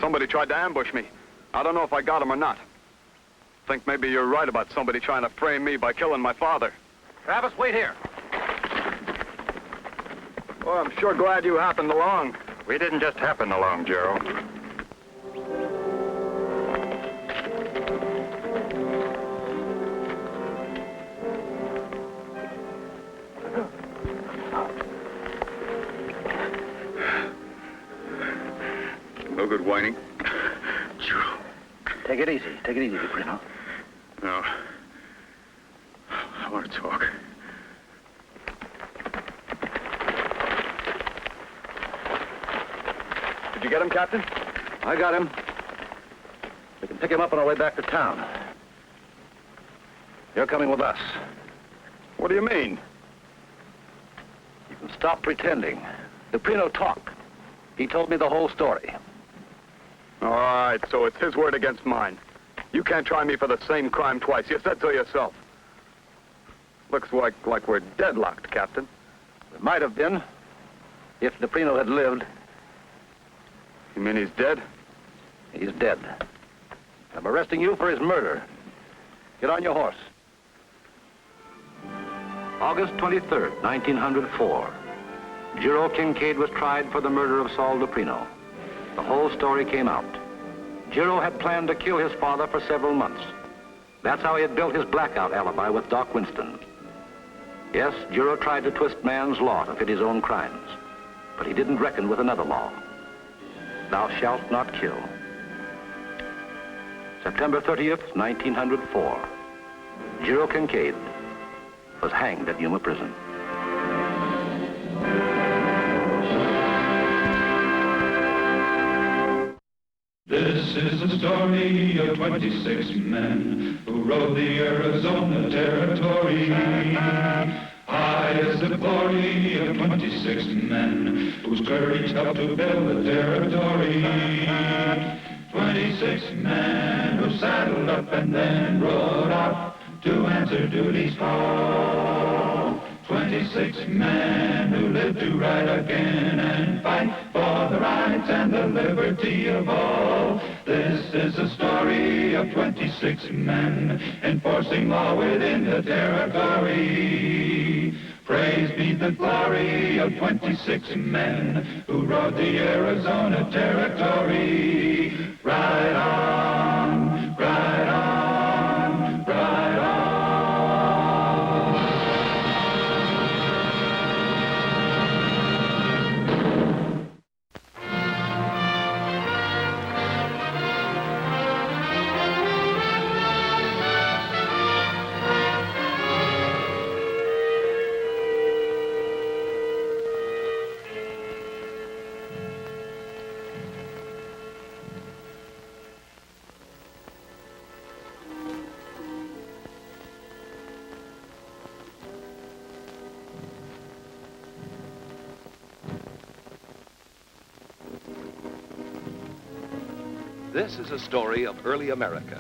Somebody tried to ambush me. I don't know if I got him or not. Think maybe you're right about somebody trying to frame me by killing my father. Travis, wait here. Well, I'm sure glad you happened along. We didn't just happen along, Giro. No good whining. Giro. Take it easy. Take it easy, DePrino. No. I want to talk. Did you get him, Captain? I got him. We can pick him up on our way back to town. You're coming with us. What do you mean? You can stop pretending. DePrino talked. He told me the whole story. All right, so it's his word against mine. You can't try me for the same crime twice. You said so yourself. Looks like we're deadlocked, Captain. It might have been. If Deprino had lived... You mean he's dead? He's dead. I'm arresting you for his murder. Get on your horse. August 23rd, 1904. Jiro Kincaid was tried for the murder of Saul Deprino. The whole story came out. Jiro had planned to kill his father for several months. That's how he had built his blackout alibi with Doc Winston. Yes, Jiro tried to twist man's law to fit his own crimes, but he didn't reckon with another law. Thou shalt not kill. September 30th, 1904. Jiro Kincaid was hanged at Yuma Prison. This is the story of 26 men who rode the Arizona Territory. High is the glory of 26 men whose courage helped to build the territory. 26 men who saddled up and then rode out to answer duty's call. 26 men who lived to ride again and fight for the rights and the liberty of all. This is the story of 26 men enforcing law within the territory. Praise be the glory of 26 men who rode the Arizona Territory. Ride on, ride on, ride on. This is a story of early America,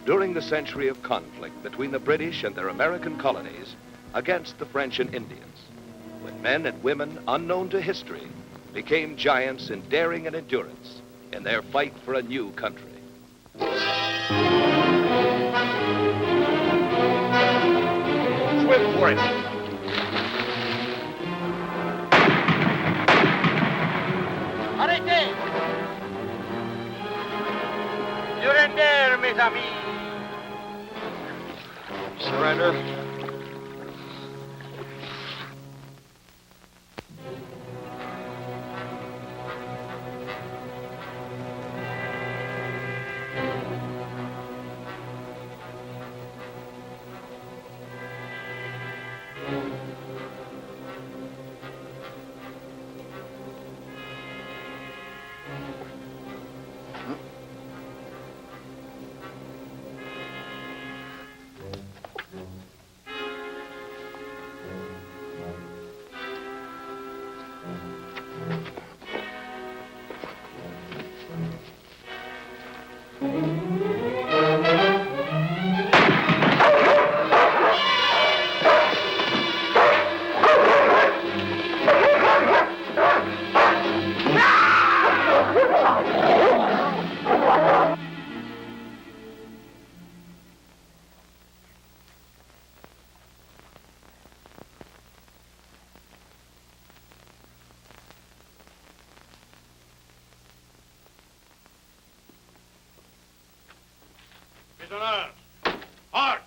during the century of conflict between the British and their American colonies against the French and Indians, when men and women unknown to history became giants in daring and endurance in their fight for a new country. Swim for it. Arrêtez! Surrender, mes amis. Surrender. Prisoners, hard!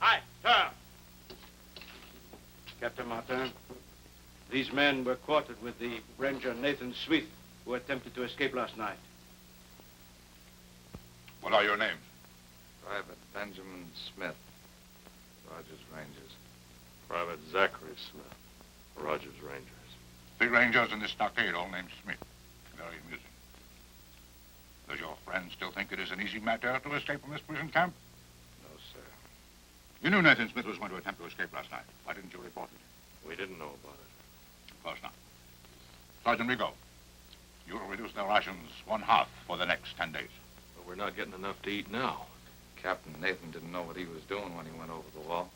Aye, sir. Captain Martin, these men were quartered with the Ranger Nathan Smith, who attempted to escape last night. What are your names? Private Benjamin Smith, Rogers Rangers. Private Zachary Smith, Rogers Rangers. The Rangers in this stockade all named Smith. Very amusing. Does your friend still think it is an easy matter to escape from this prison camp? No, sir. You knew Nathan Smith was going to attempt to escape last night. Why didn't you report it? We didn't know about it. Of course not. Sergeant Rigo, you will reduce their rations 1/2 for the next 10 days. But we're not getting enough to eat now. Captain Nathan didn't know what he was doing when he went over the wall.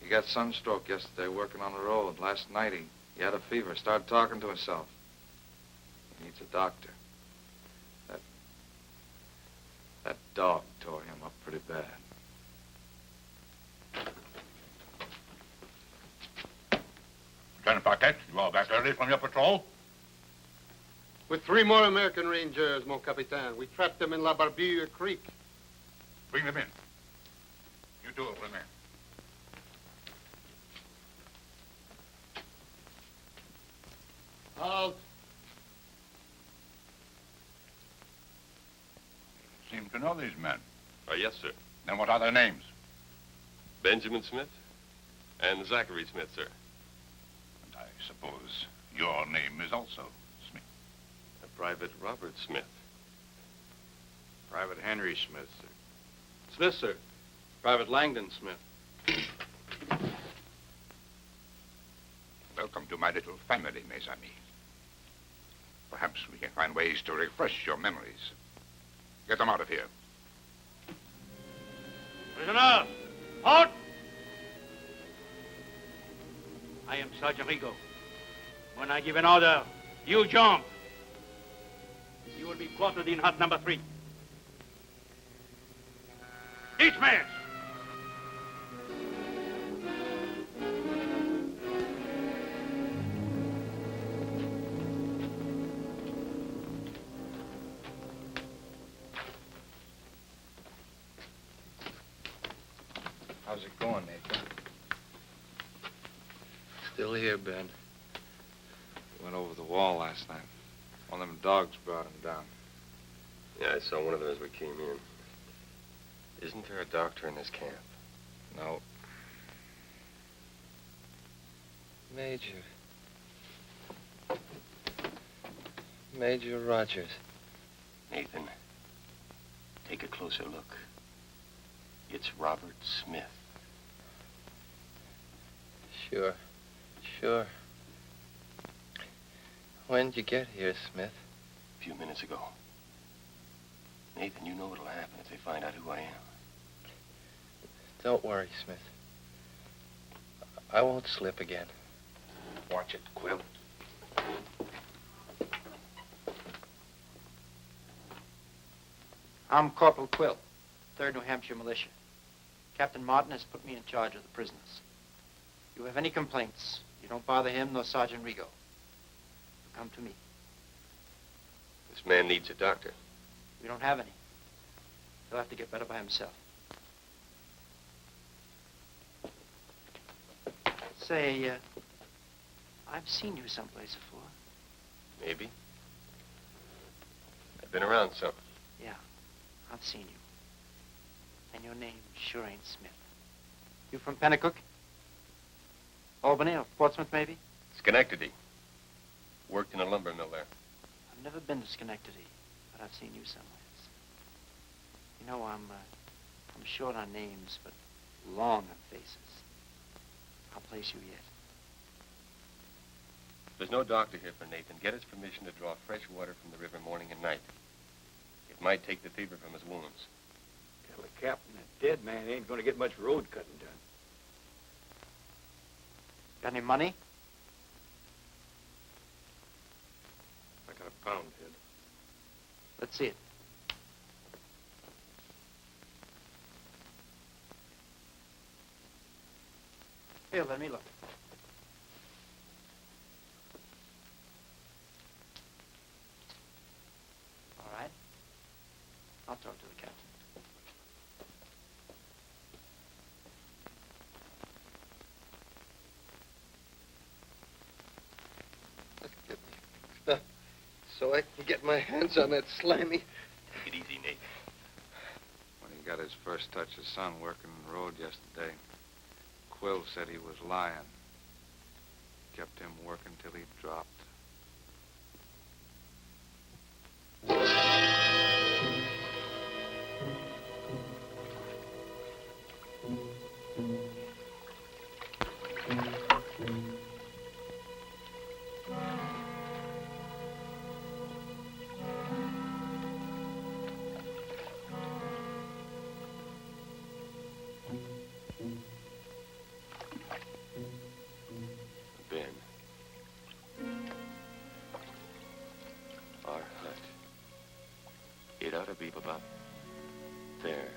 He got sunstroke yesterday working on the road. Last night He had a fever, started talking to himself. He needs a doctor. That dog tore him up pretty bad. Lieutenant Paquette, you are back early from your patrol? With 3 more American Rangers, mon capitaine. We trapped them in La Barbille Creek. Bring them in. You two will remain. Halt. Seem to know these men. Yes, sir. Then what are their names? Benjamin Smith and Zachary Smith, sir. And I suppose your name is also Smith. Private Robert Smith. Private Henry Smith, sir. Smith, sir. Private Langdon Smith. Welcome to my little family, mes amis. Perhaps we can find ways to refresh your memories. Get them out of here. Prisoner, halt! I am Sergeant Rigo. When I give an order, you jump. You will be quartered in hut number 3. Dismiss! How's it going, Nathan? Still here, Ben. He went over the wall last night. One of them dogs brought him down. Yeah, I saw one of them as we came in. Isn't there a doctor in this camp? No. Major. Major Rogers. Nathan, take a closer look. It's Robert Smith. Sure. When'd you get here, Smith? A few minutes ago. Nathan, you know what'll happen if they find out who I am. Don't worry, Smith. I won't slip again. Watch it, Quill. I'm Corporal Quill, 3rd New Hampshire Militia. Captain Martin has put me in charge of the prisoners. If you have any complaints, you don't bother him nor Sergeant Rigo. Come to me. This man needs a doctor. We don't have any. He'll have to get better by himself. Say, I've seen you someplace before. Maybe. I've been around some. Yeah, I've seen you. And your name sure ain't Smith. You from Pennacook? Albany or Portsmouth, maybe? Schenectady. Worked in a lumber mill there. I've never been to Schenectady, but I've seen you somewhere. You know, I'm short on names, but long on faces. I'll place you yet. There's no doctor here for Nathan. Get his permission to draw fresh water from the river morning and night. It might take the fever from his wounds. Tell the captain that dead man ain't gonna get much road cutting done. Got any money? I got a pound, Ted. Let's see it. Here, let me look. All right. I'll talk to the captain. Let's get me stuff so I can get my hands on that slimy. Take it easy, Nate. When he got his first touch of sun working the road yesterday, Quill said he was lying. Kept him working till he dropped. Cleef, about there.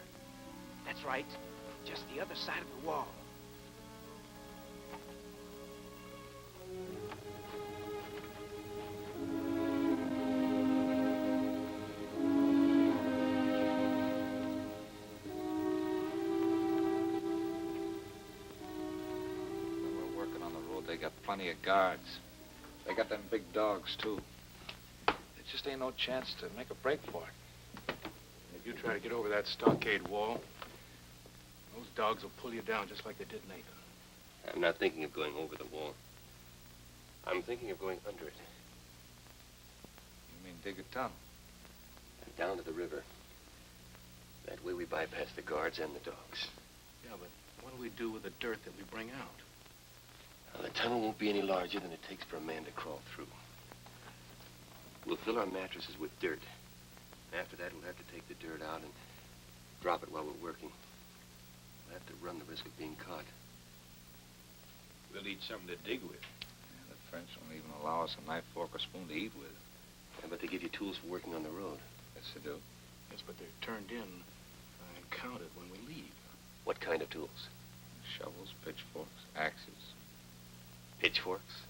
That's right. Just the other side of the wall. We're working on the road. They got plenty of guards. They got them big dogs, too. There just ain't no chance to make a break for it. If you try to get over that stockade wall, those dogs will pull you down just like they did Nathan. I'm not thinking of going over the wall. I'm thinking of going under it. You mean dig a tunnel? And down to the river. That way we bypass the guards and the dogs. Yeah, but what do we do with the dirt that we bring out? Now, the tunnel won't be any larger than it takes for a man to crawl through. We'll fill our mattresses with dirt. After that, we'll have to take the dirt out and drop it while we're working. We'll have to run the risk of being caught. We'll need something to dig with. Yeah, the French won't even allow us a knife, fork, or spoon to eat with. Yeah, but they give you tools for working on the road. Yes, they do. Yes, but they're turned in and counted when we leave. What kind of tools? Shovels, pitchforks, axes. Pitchforks?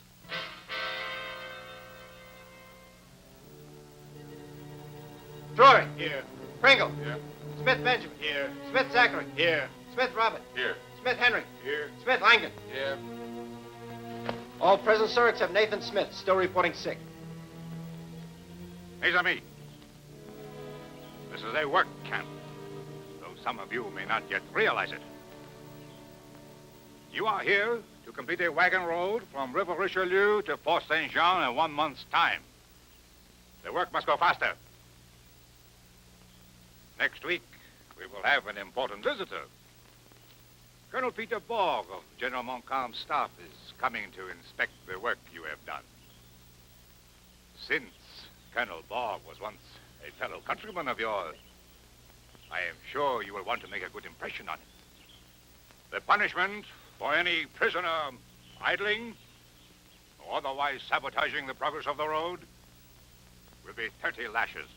Drury. Here. Pringle. Here. Smith Benjamin. Here. Smith Zachary. Here. Smith Robert. Here. Smith Henry. Here. Smith Langdon. Here. All present, sir, except Nathan Smith, still reporting sick. Mes amis, this is a work camp, though some of you may not yet realize it. You are here to complete a wagon road from River Richelieu to Fort Saint Jean in 1 month's time. The work must go faster. Next week, we will have an important visitor. Colonel Peter Borg of General Montcalm's staff is coming to inspect the work you have done. Since Colonel Borg was once a fellow countryman of yours, I am sure you will want to make a good impression on him. The punishment for any prisoner idling or otherwise sabotaging the progress of the road will be 30 lashes.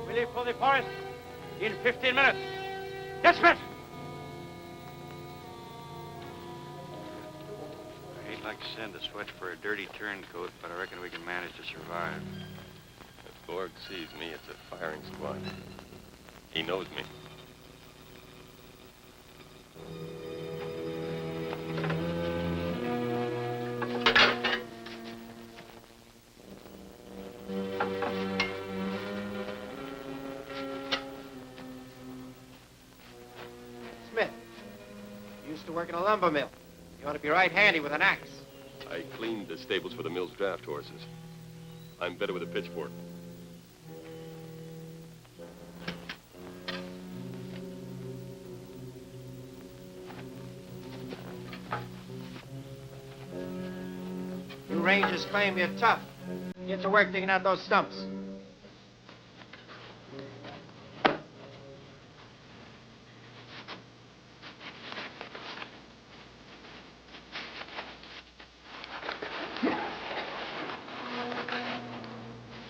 We leave for the forest in 15 minutes. Yes, Smith! I hate like to send a switch for a dirty turncoat, but I reckon we can manage to survive. If Borg sees me, it's a firing squad. He knows me. Smith, you used to work in a lumber mill. You ought to be right handy with an axe. I cleaned the stables for the mill's draft horses. I'm better with a pitchfork. You Rangers claim you're tough. Get to work digging out those stumps.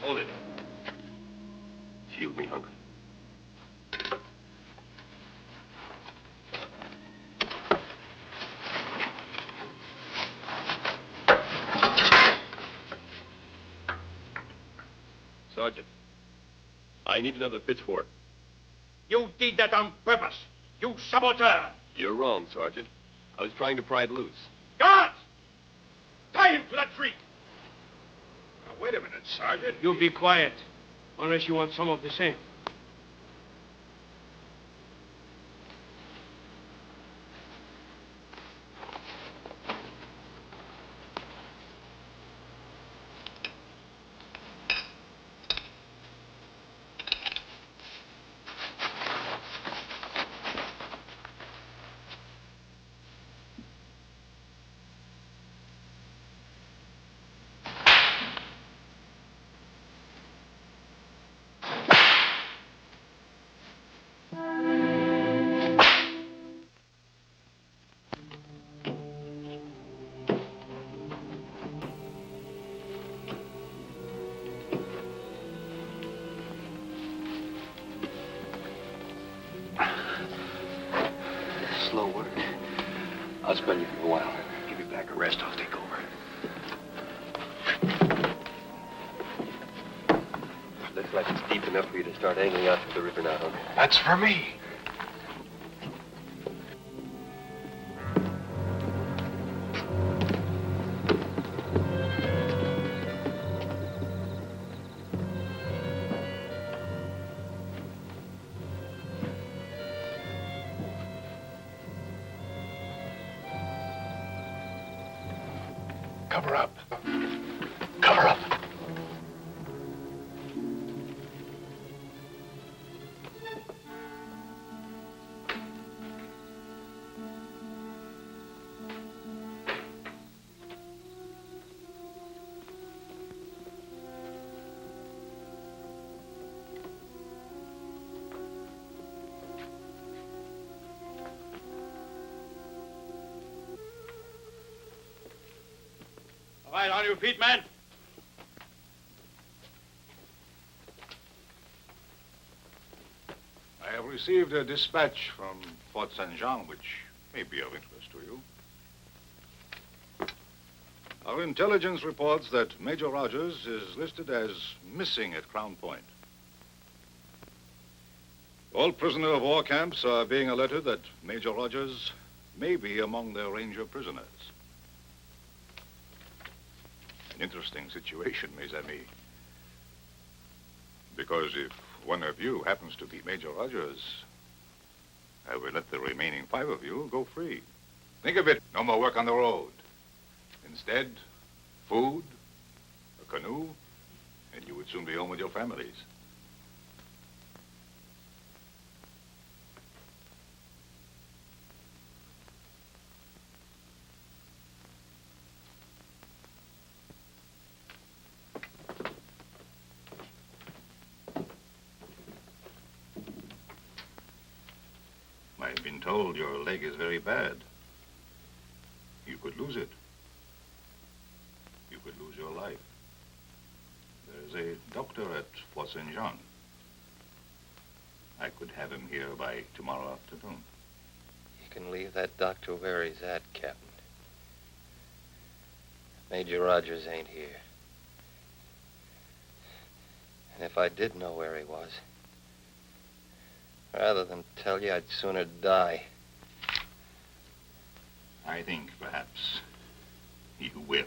Hold it. Shield me, Hunk. Sergeant, I need another pitchfork. You did that on purpose. You saboteur. You're wrong, Sergeant. I was trying to pry it loose. Guards! Tie him to that tree. Now, wait a minute, Sergeant. You be quiet, unless you want some of the same. I'll spell you for a while. Give you back a rest, I'll take over. Looks like it's deep enough for you to start angling out to the river now, huh? That's for me. Cover up. Cover up. All right, on your feet, men. I have received a dispatch from Fort St. Jean, which may be of interest to you. Our intelligence reports that Major Rogers is listed as missing at Crown Point. All prisoner of war camps are being alerted that Major Rogers may be among their Ranger prisoners. An interesting situation, mes amis. Because if one of you happens to be Major Rogers, I will let the remaining 5 of you go free. Think of it, no more work on the road. Instead, food, a canoe, and you would soon be home with your families. I've been told your leg is very bad. You could lose it. You could lose your life. There's a doctor at Fort St. Jean. I could have him here by tomorrow afternoon. You can leave that doctor where he's at, Captain. Major Rogers ain't here. And if I did know where he was, rather than tell you, I'd sooner die. I think perhaps you will.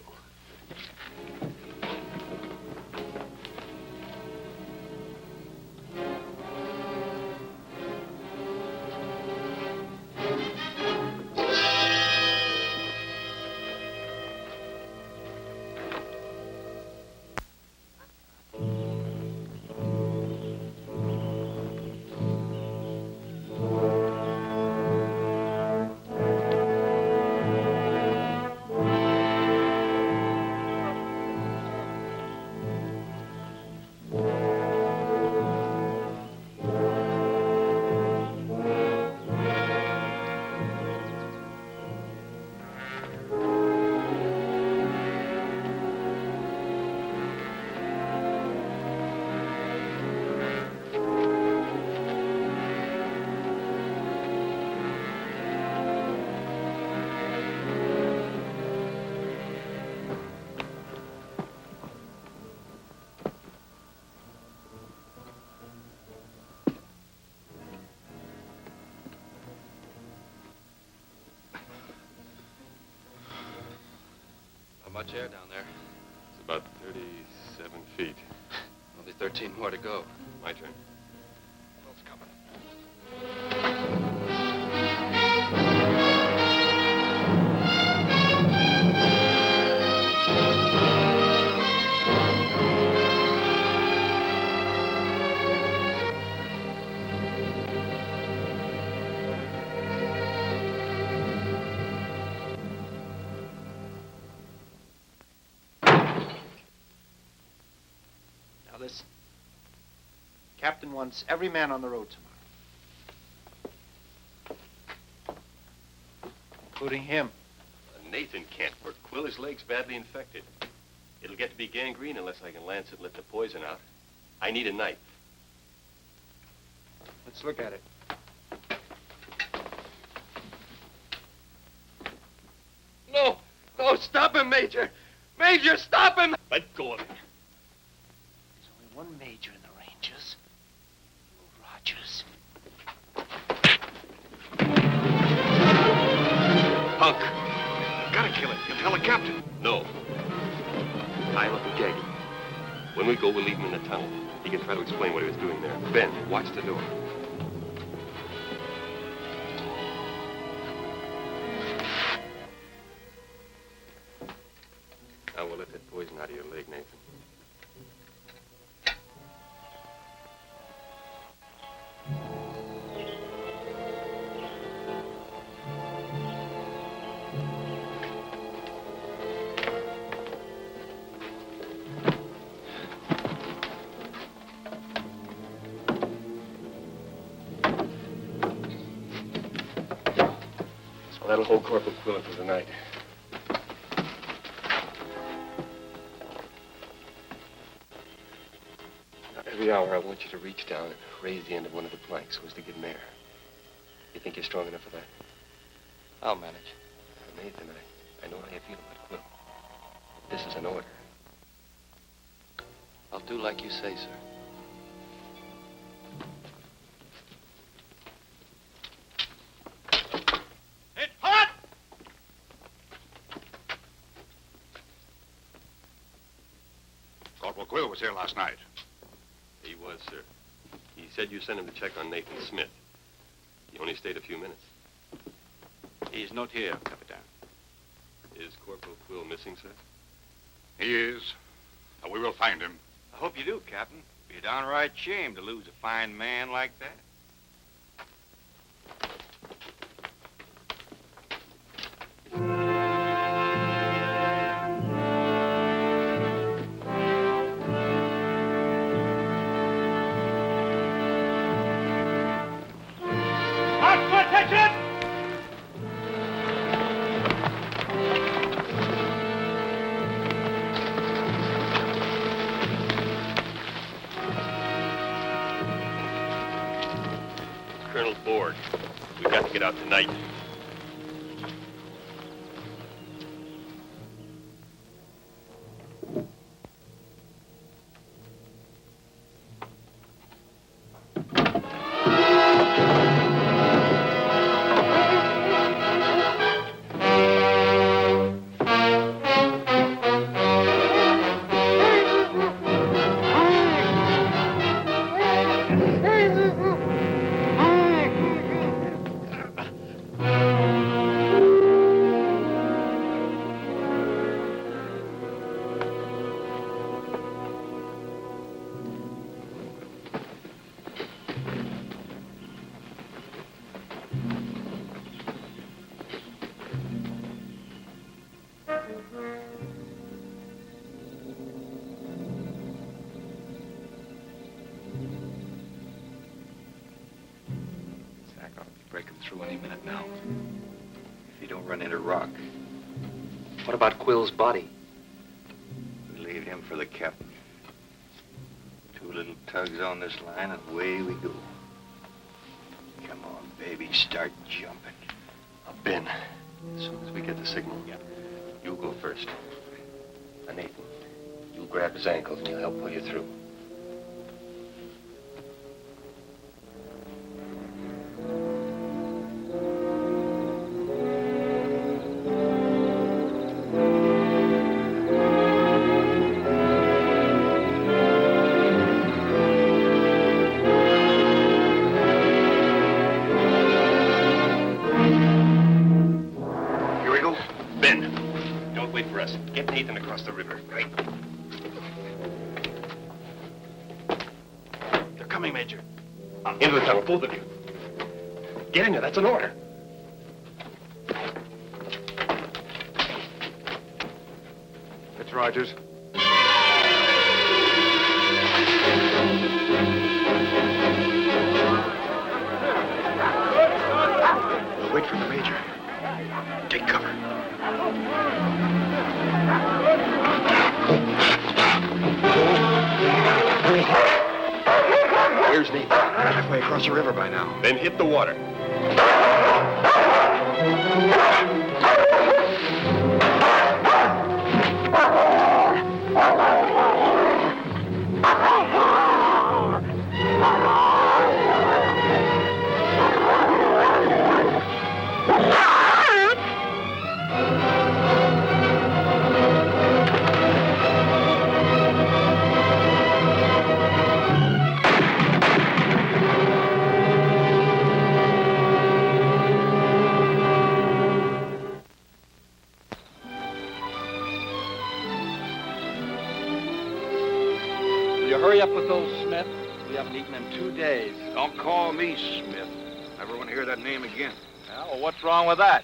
How much air down there? It's about 37 feet. Only 13 more to go. My turn. What's coming? Now listen. Captain wants every man on the road tomorrow. Including him. Nathan can't work. Quill, his leg's badly infected. It'll get to be gangrene unless I can lance it and let the poison out. I need a knife. Let's look at it. Oh, stop him, Major! Major, stop him! Let go of him. There's only one major in the Rangers. Rogers. Punk. Gotta kill him. You'll tell the captain. No. Tie him up and gag him. When we go, we'll leave him in the tunnel. He can try to explain what he was doing there. Ben, watch the door. Now we'll let that poison out of your leg, Nathan. So that'll hold Corporal Quillen for the night. Every hour, I want you to reach down and raise the end of one of the planks so as to get an air. You think you're strong enough for that? I'll manage. Nathan, I know how you feel about Quill. This is an order. I'll do like you say, sir. It's hot! Corporal Quill was here last night. He was, sir. He said you sent him to check on Nathan Smith. He only stayed a few minutes. He's not here, Capitan. Is Corporal Quill missing, sir? He is. We will find him. I hope you do, Captain. Be a downright shame to lose a fine man like that. Colonel Ford, we've got to get out tonight. Break him through any minute now. If you don't run into rock. What about Quill's body? We leave him for the captain. 2 little tugs on this line and away we go. Come on, baby, start jumping. Ben, as soon as we get the signal, you'll go first. Nathan, you'll grab his ankles and you'll help pull you through. Get Nathan across the river, right? They're coming, Major. Into the tunnel, both of you. Get in there, that's an order. It's Rogers. We'll wait for the Major. Take cover. Where's Nathan? Halfway across the river by now. Then hit the water. hurry up with old Smith. We haven't eaten in 2 days. Don't call me Smith. Never want to hear that name again. Well, what's wrong with that?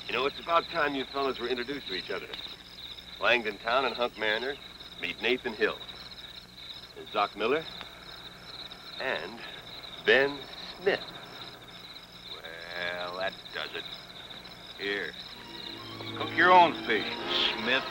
You know, it's about time you fellas were introduced to each other. Langdon Town and Hunk Mariner meet Nathan Hill. And Zoc Miller. And Ben Smith. Well, that does it. Here. Cook your own fish, Smith.